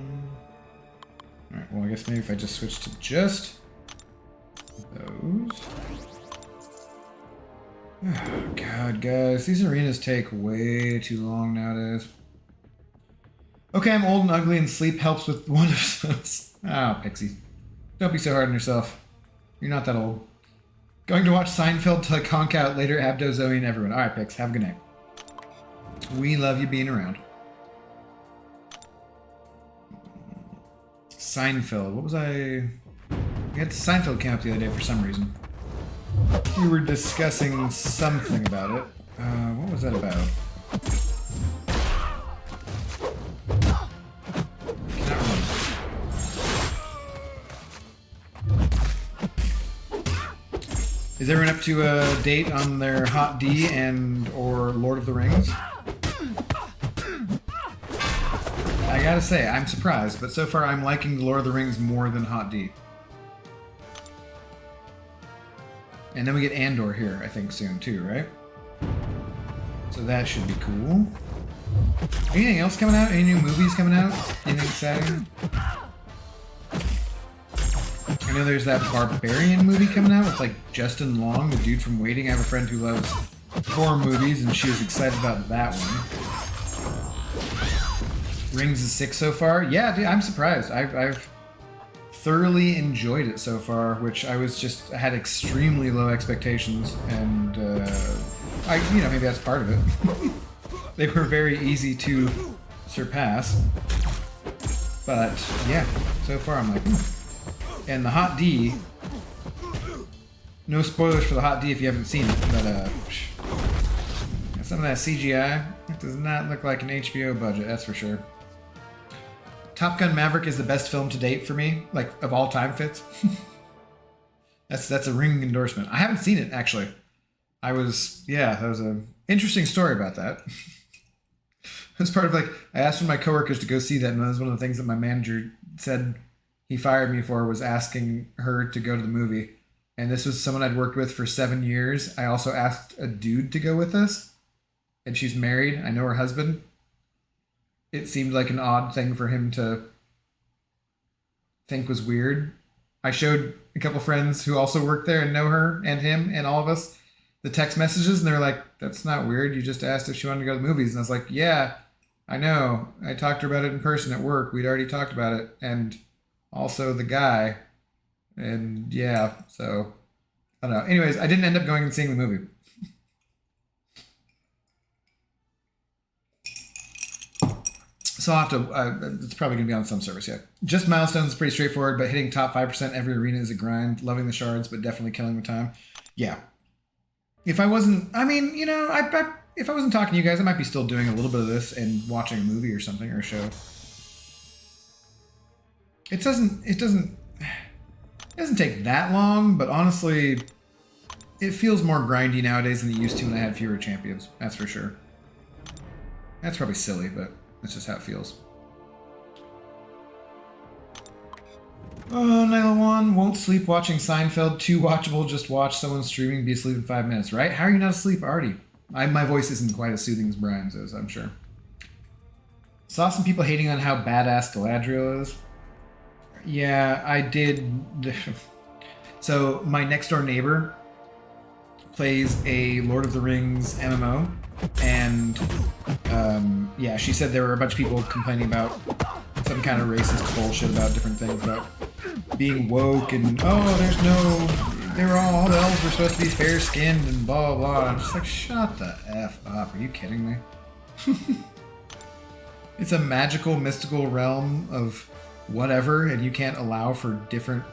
well, I guess maybe if I just switch to just those. Oh, God, guys. These arenas take way too long nowadays. Okay, I'm old and ugly, and sleep helps with one of those. Oh, Pixie. Don't be so hard on yourself. You're not that old. Going to watch Seinfeld to conk out later, Abdo, Zoe, and everyone. Alright, Pix, have a good night. We love you being around. Seinfeld. What was I... We had Seinfeld camp the other day for some reason. We were discussing something about it. What was that about? Cannot remember. Is everyone up to a date on their Hot D and or Lord of the Rings? I gotta say, I'm surprised, but so far I'm liking Lord of the Rings more than Hot D. And then we get Andor here, I think, soon too, right? So that should be cool. Anything else coming out? Any new movies coming out? Anything exciting? I know there's that Barbarian movie coming out with, like, Justin Long, the dude from Waiting. I have a friend who loves horror movies, and she was excited about that one. Rings is 6 so far? Yeah, dude, I'm surprised. I've thoroughly enjoyed it so far, which I had extremely low expectations, and maybe that's part of it. They were very easy to surpass, but yeah, so far I'm like, And the Hot D No spoilers for the Hot D if you haven't seen it, but some of that CGI, it does not look like an HBO budget, that's for sure. Top Gun Maverick is the best film to date for me, like of all time, Fitz. That's a ringing endorsement. I haven't seen it actually. That was a interesting story about that. It's part of like I asked one of my coworkers to go see that, and that was one of the things that my manager said he fired me for was asking her to go to the movie. And this was someone I'd worked with for 7 years. I also asked a dude to go with us, and she's married. I know her husband. It seemed like an odd thing for him to think was weird. I showed a couple friends who also work there and know her and him and all of us the text messages, and they were like, that's not weird. You just asked if she wanted to go to the movies. And I was like, yeah, I know. I talked to her about it in person at work. We'd already talked about it. And also the guy. And yeah, so I don't know. Anyways, I didn't end up going and seeing the movie. So I'll have to, it's probably going to be on some service yet. Just Milestones is pretty straightforward, but hitting top 5% every arena is a grind. Loving the shards, but definitely killing the time. Yeah. If I wasn't, I mean, you know, if I wasn't talking to you guys, I might be still doing a little bit of this and watching a movie or something, or a show. It doesn't take that long, but honestly, it feels more grindy nowadays than it used to when I had fewer champions. That's for sure. That's probably silly, but that's just how it feels. Oh, Nyla1 won't sleep watching Seinfeld. Too watchable. Just watch someone streaming, be asleep in 5 minutes, right? How are you not asleep already? My voice isn't quite as soothing as Brian's is, I'm sure. Saw some people hating on how badass Galadriel is. Yeah, I did. So my next door neighbor plays a Lord of the Rings MMO, and yeah, she said there were a bunch of people complaining about some kind of racist bullshit about different things, about being woke and all the elves were supposed to be fair skinned and blah blah blah. I'm just like, shut the F up. Are you kidding me? It's a magical, mystical realm of whatever, and you can't allow for different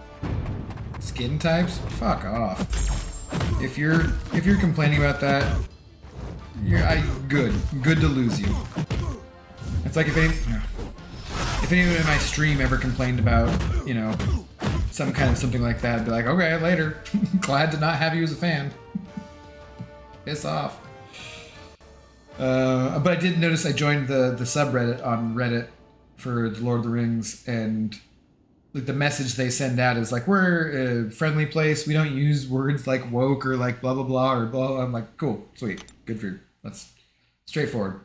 skin types? Fuck off. If you're complaining about that, good to lose you. It's like if anyone in my stream ever complained about, you know, something like that, I'd be like, okay, later. Glad to not have you as a fan. Piss off. But I did notice I joined the subreddit on Reddit for the Lord of the Rings, and like the message they send out is like, we're a friendly place. We don't use words like woke or like blah blah blah or blah. I'm like, cool, sweet, good for you. That's straightforward.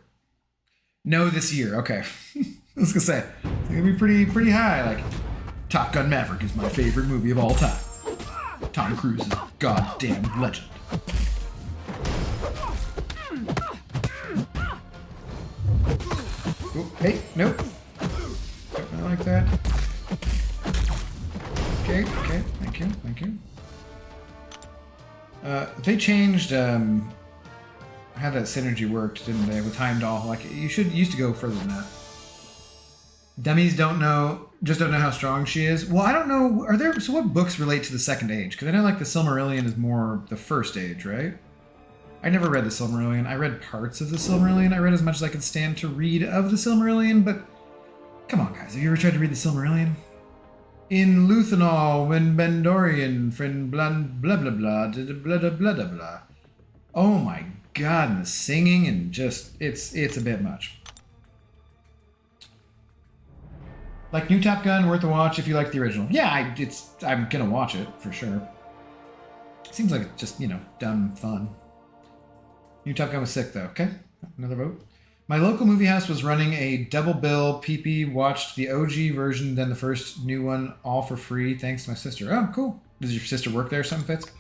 No, this year, okay. I was gonna say it's gonna be pretty high. Like, Top Gun Maverick is my favorite movie of all time. Tom Cruise is a goddamn legend. Oh, hey, nope. Don't like that. Okay, thank you. They changed how that synergy worked, didn't they, with Heimdall? Like, you used to go further than that. Dummies don't know how strong she is. Well, I don't know. So what books relate to the Second Age? Because I know like the Silmarillion is more the First Age, right? I never read the Silmarillion. I read parts of the Silmarillion. I read as much as I could stand to read of the Silmarillion, but come on, guys. Have you ever tried to read the Silmarillion? In Luthenal, when Bendorian, friend blah blah blah blah blah blah blah blah. Oh my god, and the singing and just it's a bit much. Like new Top Gun, worth a watch if you like the original. Yeah, I'm gonna watch it for sure. Seems like it's just, you know, dumb fun. New Top Gun was sick though. Okay, another vote. My local movie house was running a double bill. PP watched the OG version, then the first new one, all for free, thanks to my sister. Oh, cool. Does your sister work there or something, Fitz?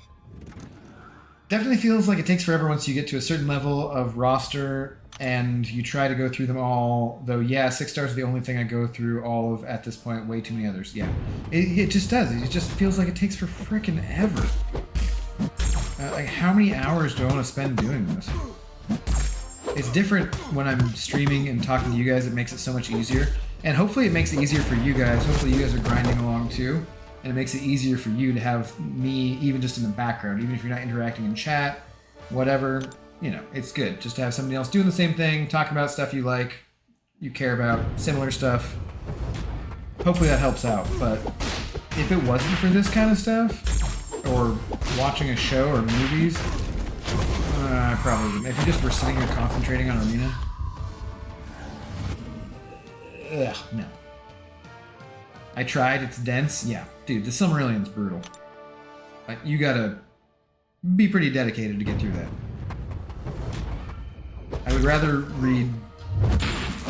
Definitely feels like it takes forever once you get to a certain level of roster and you try to go through them all. Though, yeah, 6 stars are the only thing I go through all of at this point. Way too many others. Yeah, it just does. It just feels like it takes for frickin' ever. Like, how many hours do I want to spend doing this? It's different when I'm streaming and talking to you guys. It makes it so much easier. And hopefully it makes it easier for you guys. Hopefully you guys are grinding along too. and it makes it easier for you to have me even just in the background, even if you're not interacting in chat, whatever. You know, it's good just to have somebody else doing the same thing, talking about stuff you like, you care about, similar stuff. Hopefully that helps out, but if it wasn't for this kind of stuff, or watching a show or movies, I probably wouldn't. If you just were sitting here concentrating on Arena, no. I tried, it's dense, yeah. Dude, the Silmarillion's brutal. Like, you gotta be pretty dedicated to get through that. I would rather read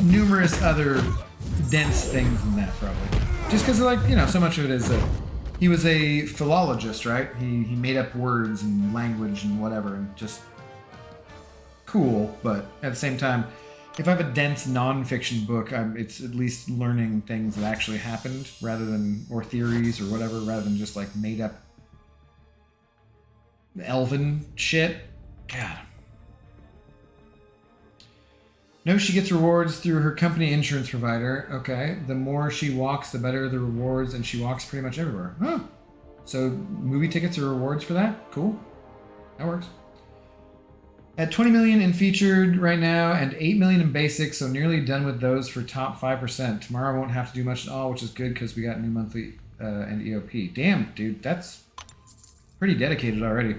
numerous other dense things than that, probably. Just because, like, you know, so much of it is that he was a philologist, right? He made up words and language and whatever, and just cool. But at the same time, if I have a dense non-fiction book, it's at least learning things that actually happened, rather than, or theories or whatever, rather than just like made up elven shit. God. No, she gets rewards through her company insurance provider. Okay. The more she walks, the better the rewards, and she walks pretty much everywhere. Huh. So movie tickets are rewards for that? Cool. That works. At 20 million in featured right now and 8 million in basic, so nearly done with those for top 5%. Tomorrow I won't have to do much at all, which is good because we got new monthly and EOP. Damn, dude, that's pretty dedicated already.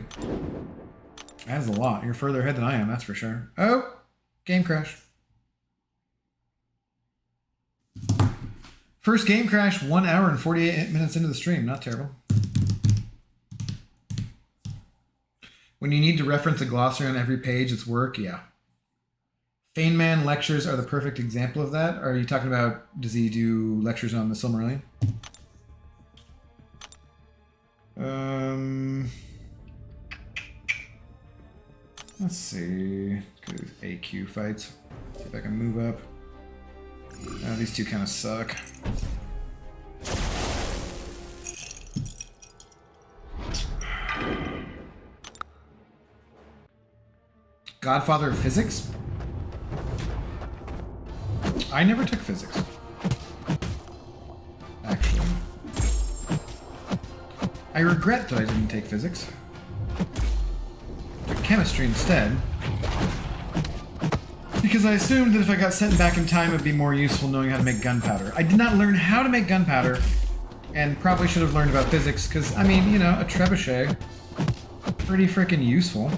That is a lot. You're further ahead than I am, that's for sure. Oh, game crash. First game crash, 1 hour and 48 minutes into the stream. Not terrible. When you need to reference a glossary on every page, it's work, yeah. Feynman lectures are the perfect example of that. Are you talking about, does he do lectures on the Silmarillion? Let's see. Let's go to AQ fights. See if I can move up. Oh, these two kind of suck. Godfather of Physics? I never took physics. Actually. I regret that I didn't take physics. Took chemistry instead. Because I assumed that if I got sent back in time, it would be more useful knowing how to make gunpowder. I did not learn how to make gunpowder, and probably should have learned about physics, because, I mean, you know, a trebuchet, pretty freaking useful.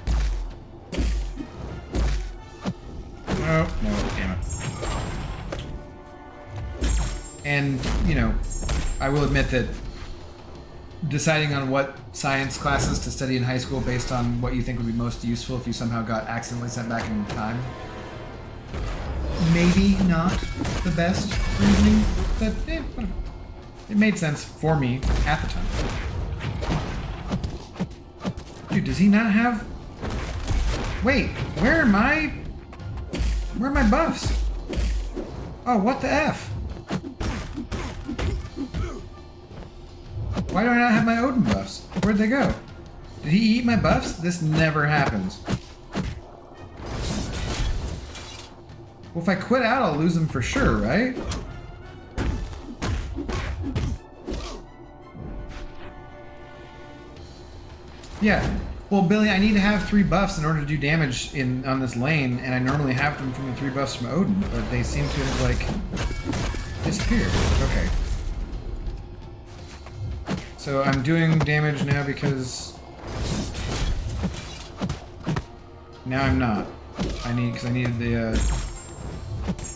Oh, no, damn it. And, you know, I will admit that deciding on what science classes to study in high school based on what you think would be most useful if you somehow got accidentally sent back in time, maybe not the best reasoning, but whatever. It made sense for me at the time. Dude, does he not have... Wait, where are my buffs? Oh, what the F? Why do I not have my Odin buffs? Where'd they go? Did he eat my buffs? This never happens. Well, if I quit out, I'll lose them for sure, right? Yeah. Well, Billy, I need to have 3 buffs in order to do damage on this lane, and I normally have them from the 3 buffs from Odin, but they seem to have, like, disappeared. Okay. So I'm doing damage now because... Now I'm not. Because I needed the,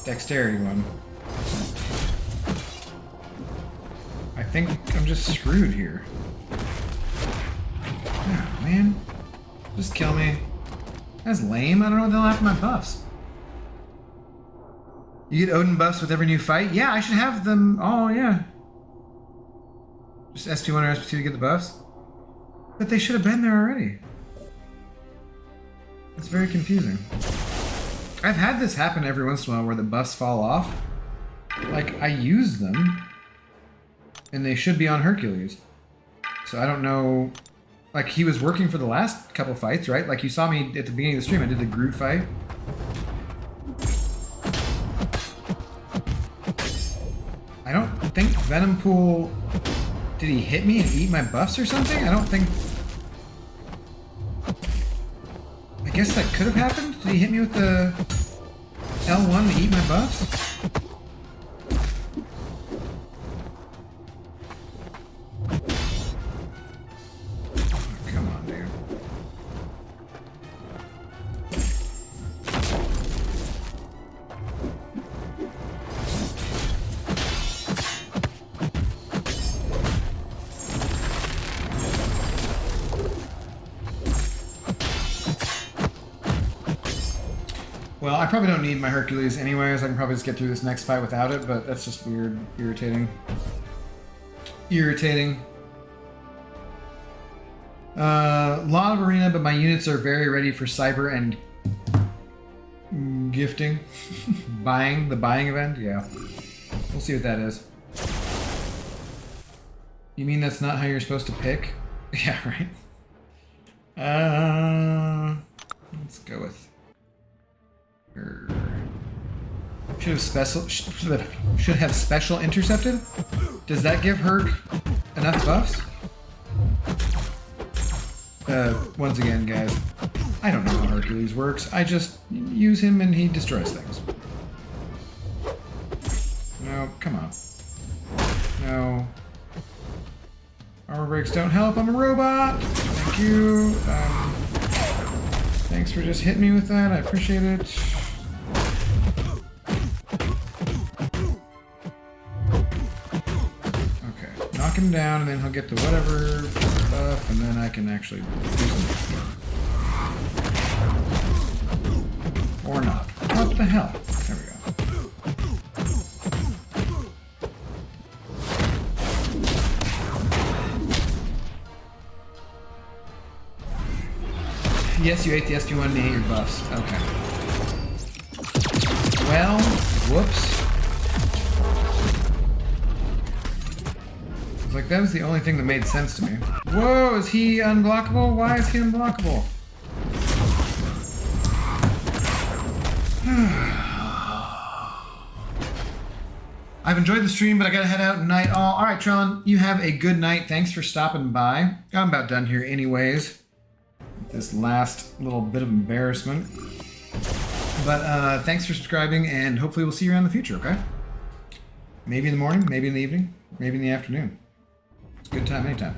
dexterity one. I think I'm just screwed here. Oh, man. Just kill me. That's lame. I don't know what the hell happened to my buffs. You get Odin buffs with every new fight? Yeah, I should have them. Oh, yeah. Just SP1 or SP2 to get the buffs? But they should have been there already. It's very confusing. I've had this happen every once in a while where the buffs fall off. Like, I used them, and they should be on Hercules. So I don't know... Like, he was working for the last couple fights, right? Like, you saw me at the beginning of the stream, I did the Groot fight. I don't think Venom Pool Did he hit me and eat my buffs or something? I don't think... I guess that could have happened? Did he hit me with the L1 to eat my buffs? Oh, come on, dude. Well, I probably don't need my Hercules anyways. I can probably just get through this next fight without it, but that's just weird. Irritating. Irritating. Lot of arena, but my units are very ready for cyber and gifting. Buying. The buying event? Yeah. We'll see what that is. You mean that's not how you're supposed to pick? Yeah, right? Let's go with... Should have special intercepted? Does that give Herc enough buffs? Once again, guys, I don't know how Hercules works. I just use him and he destroys things. No, come on. No. Armor breaks don't help. I'm a robot. Thank you. Thanks for just hitting me with that. I appreciate it. Okay, knock him down, and then he'll get the whatever buff, and then I can actually do something. Or not. What the hell? There we go. Yes, you ate the SP1 to eat your buffs. Okay. Well, whoops. It's like that was the only thing that made sense to me. Whoa, is he unblockable? Why is he unblockable? I've enjoyed the stream, but I gotta head out night all. Alright, Tron, you have a good night. Thanks for stopping by. I'm about done here anyways. This last little bit of embarrassment. But thanks for subscribing, and hopefully we'll see you around in the future, okay? Maybe in the morning, maybe in the evening, maybe in the afternoon. It's a good time anytime.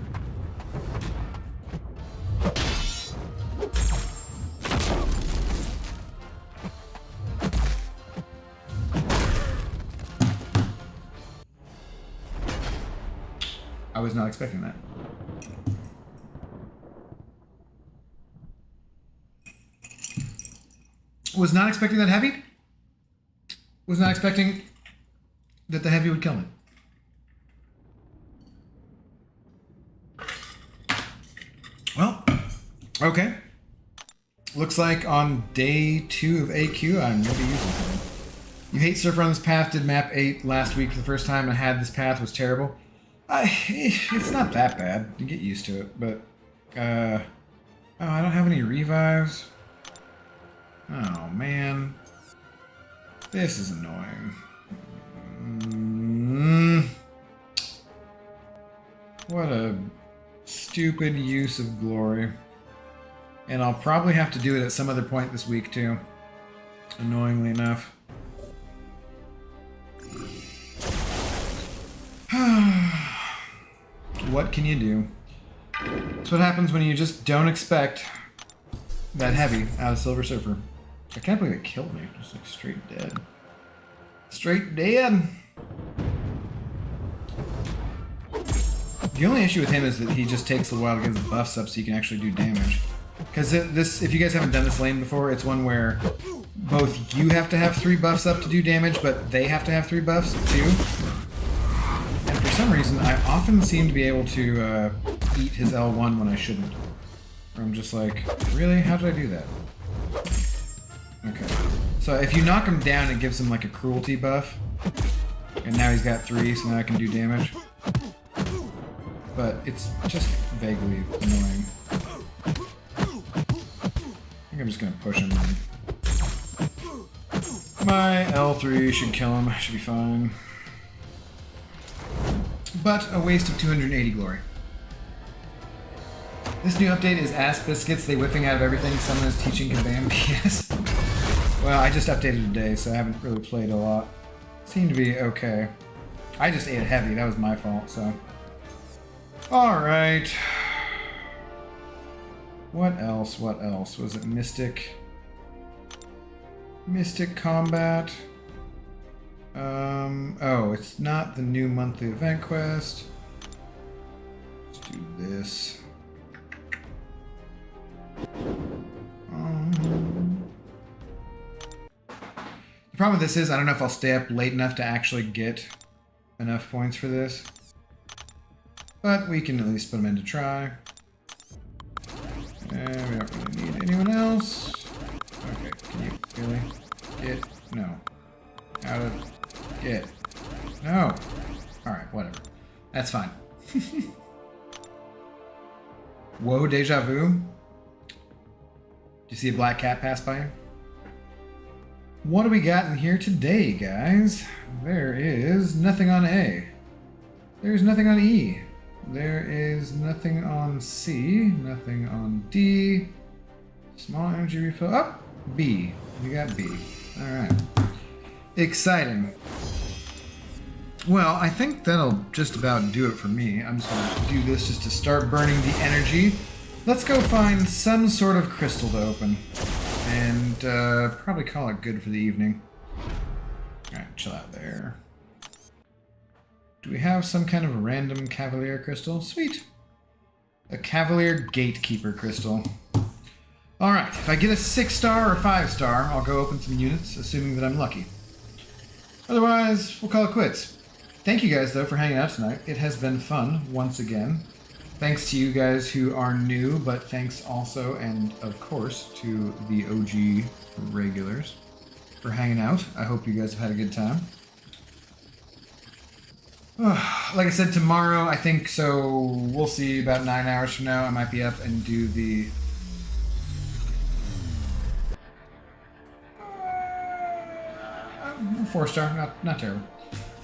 I was not expecting that. Was not expecting that heavy. Was not expecting that the heavy would kill me. Well, okay. Looks like on day 2 of AQ, I'm going to be using something. You hate Surfer on this path, did map 8 last week for the first time, and had this path, was terrible. It's not that bad. You get used to it, but... oh, I don't have any revives. Oh, man. This is annoying. What a stupid use of glory. And I'll probably have to do it at some other point this week, too. Annoyingly enough. What can you do? That's what happens when you just don't expect that heavy out of Silver Surfer. I can't believe it killed me. Just like straight dead. Straight dead! The only issue with him is that he just takes a while to get his buffs up so you can actually do damage. Because this, if you guys haven't done this lane before, it's one where both you have to have 3 buffs up to do damage, but they have to have 3 buffs too. And for some reason, I often seem to be able to eat his L1 when I shouldn't. Or I'm just like, really? How did I do that? Okay. So if you knock him down, it gives him like a cruelty buff. And now he's got 3, so now I can do damage. But it's just vaguely annoying. I think I'm just gonna push him. My L3 should kill him. Should be fine. but a waste of 280 glory. This new update is ass biscuits. They whiffing out of everything. Someone is teaching Kabam PS. Well, I just updated today, so I haven't really played a lot. Seemed to be okay. I just ate it heavy. That was my fault, so. Alright. What else? What else? Was it Mystic? Mystic Combat? Oh, it's not the new monthly event quest. Let's do this. The problem with this is I don't know if I'll stay up late enough to actually get enough points for this. But we can at least put them in to try. And we don't really need anyone else. Okay, can you really get? No. Out of get. No. Alright, whatever. That's fine. Whoa, deja vu. Did you see a black cat pass by you? What do we got in here today, guys? There is nothing on A. There's nothing on E. There is nothing on C. Nothing on D. Small energy refill. Oh, B. We got B. Alright. Exciting. Well, I think that'll just about do it for me. I'm just going to do this just to start burning the energy. Let's go find some sort of crystal to open. And probably call it good for the evening. Alright, chill out there. Do we have some kind of random Cavalier crystal? Sweet. A Cavalier Gatekeeper crystal. Alright, if I get a 6-star or 5-star, I'll go open some units, assuming that I'm lucky. Otherwise, we'll call it quits. Thank you guys, though, for hanging out tonight. It has been fun, once again. Thanks to you guys who are new, but thanks also, and of course, to the OG regulars for hanging out. I hope you guys have had a good time. Like I said, tomorrow, I think, so we'll see, about 9 hours from now, I might be up and do the... 4-star, not terrible.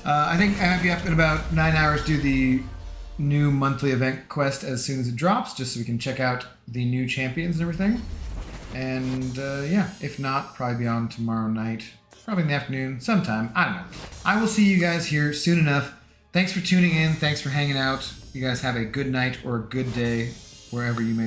I think I might be up in about 9 hours, do the new monthly event quest as soon as it drops, just so we can check out the new champions and everything. And yeah, if not, probably be on tomorrow night, probably in the afternoon, sometime, I don't know. I will see you guys here soon enough. Thanks for tuning in, thanks for hanging out. You guys have a good night or a good day, wherever you may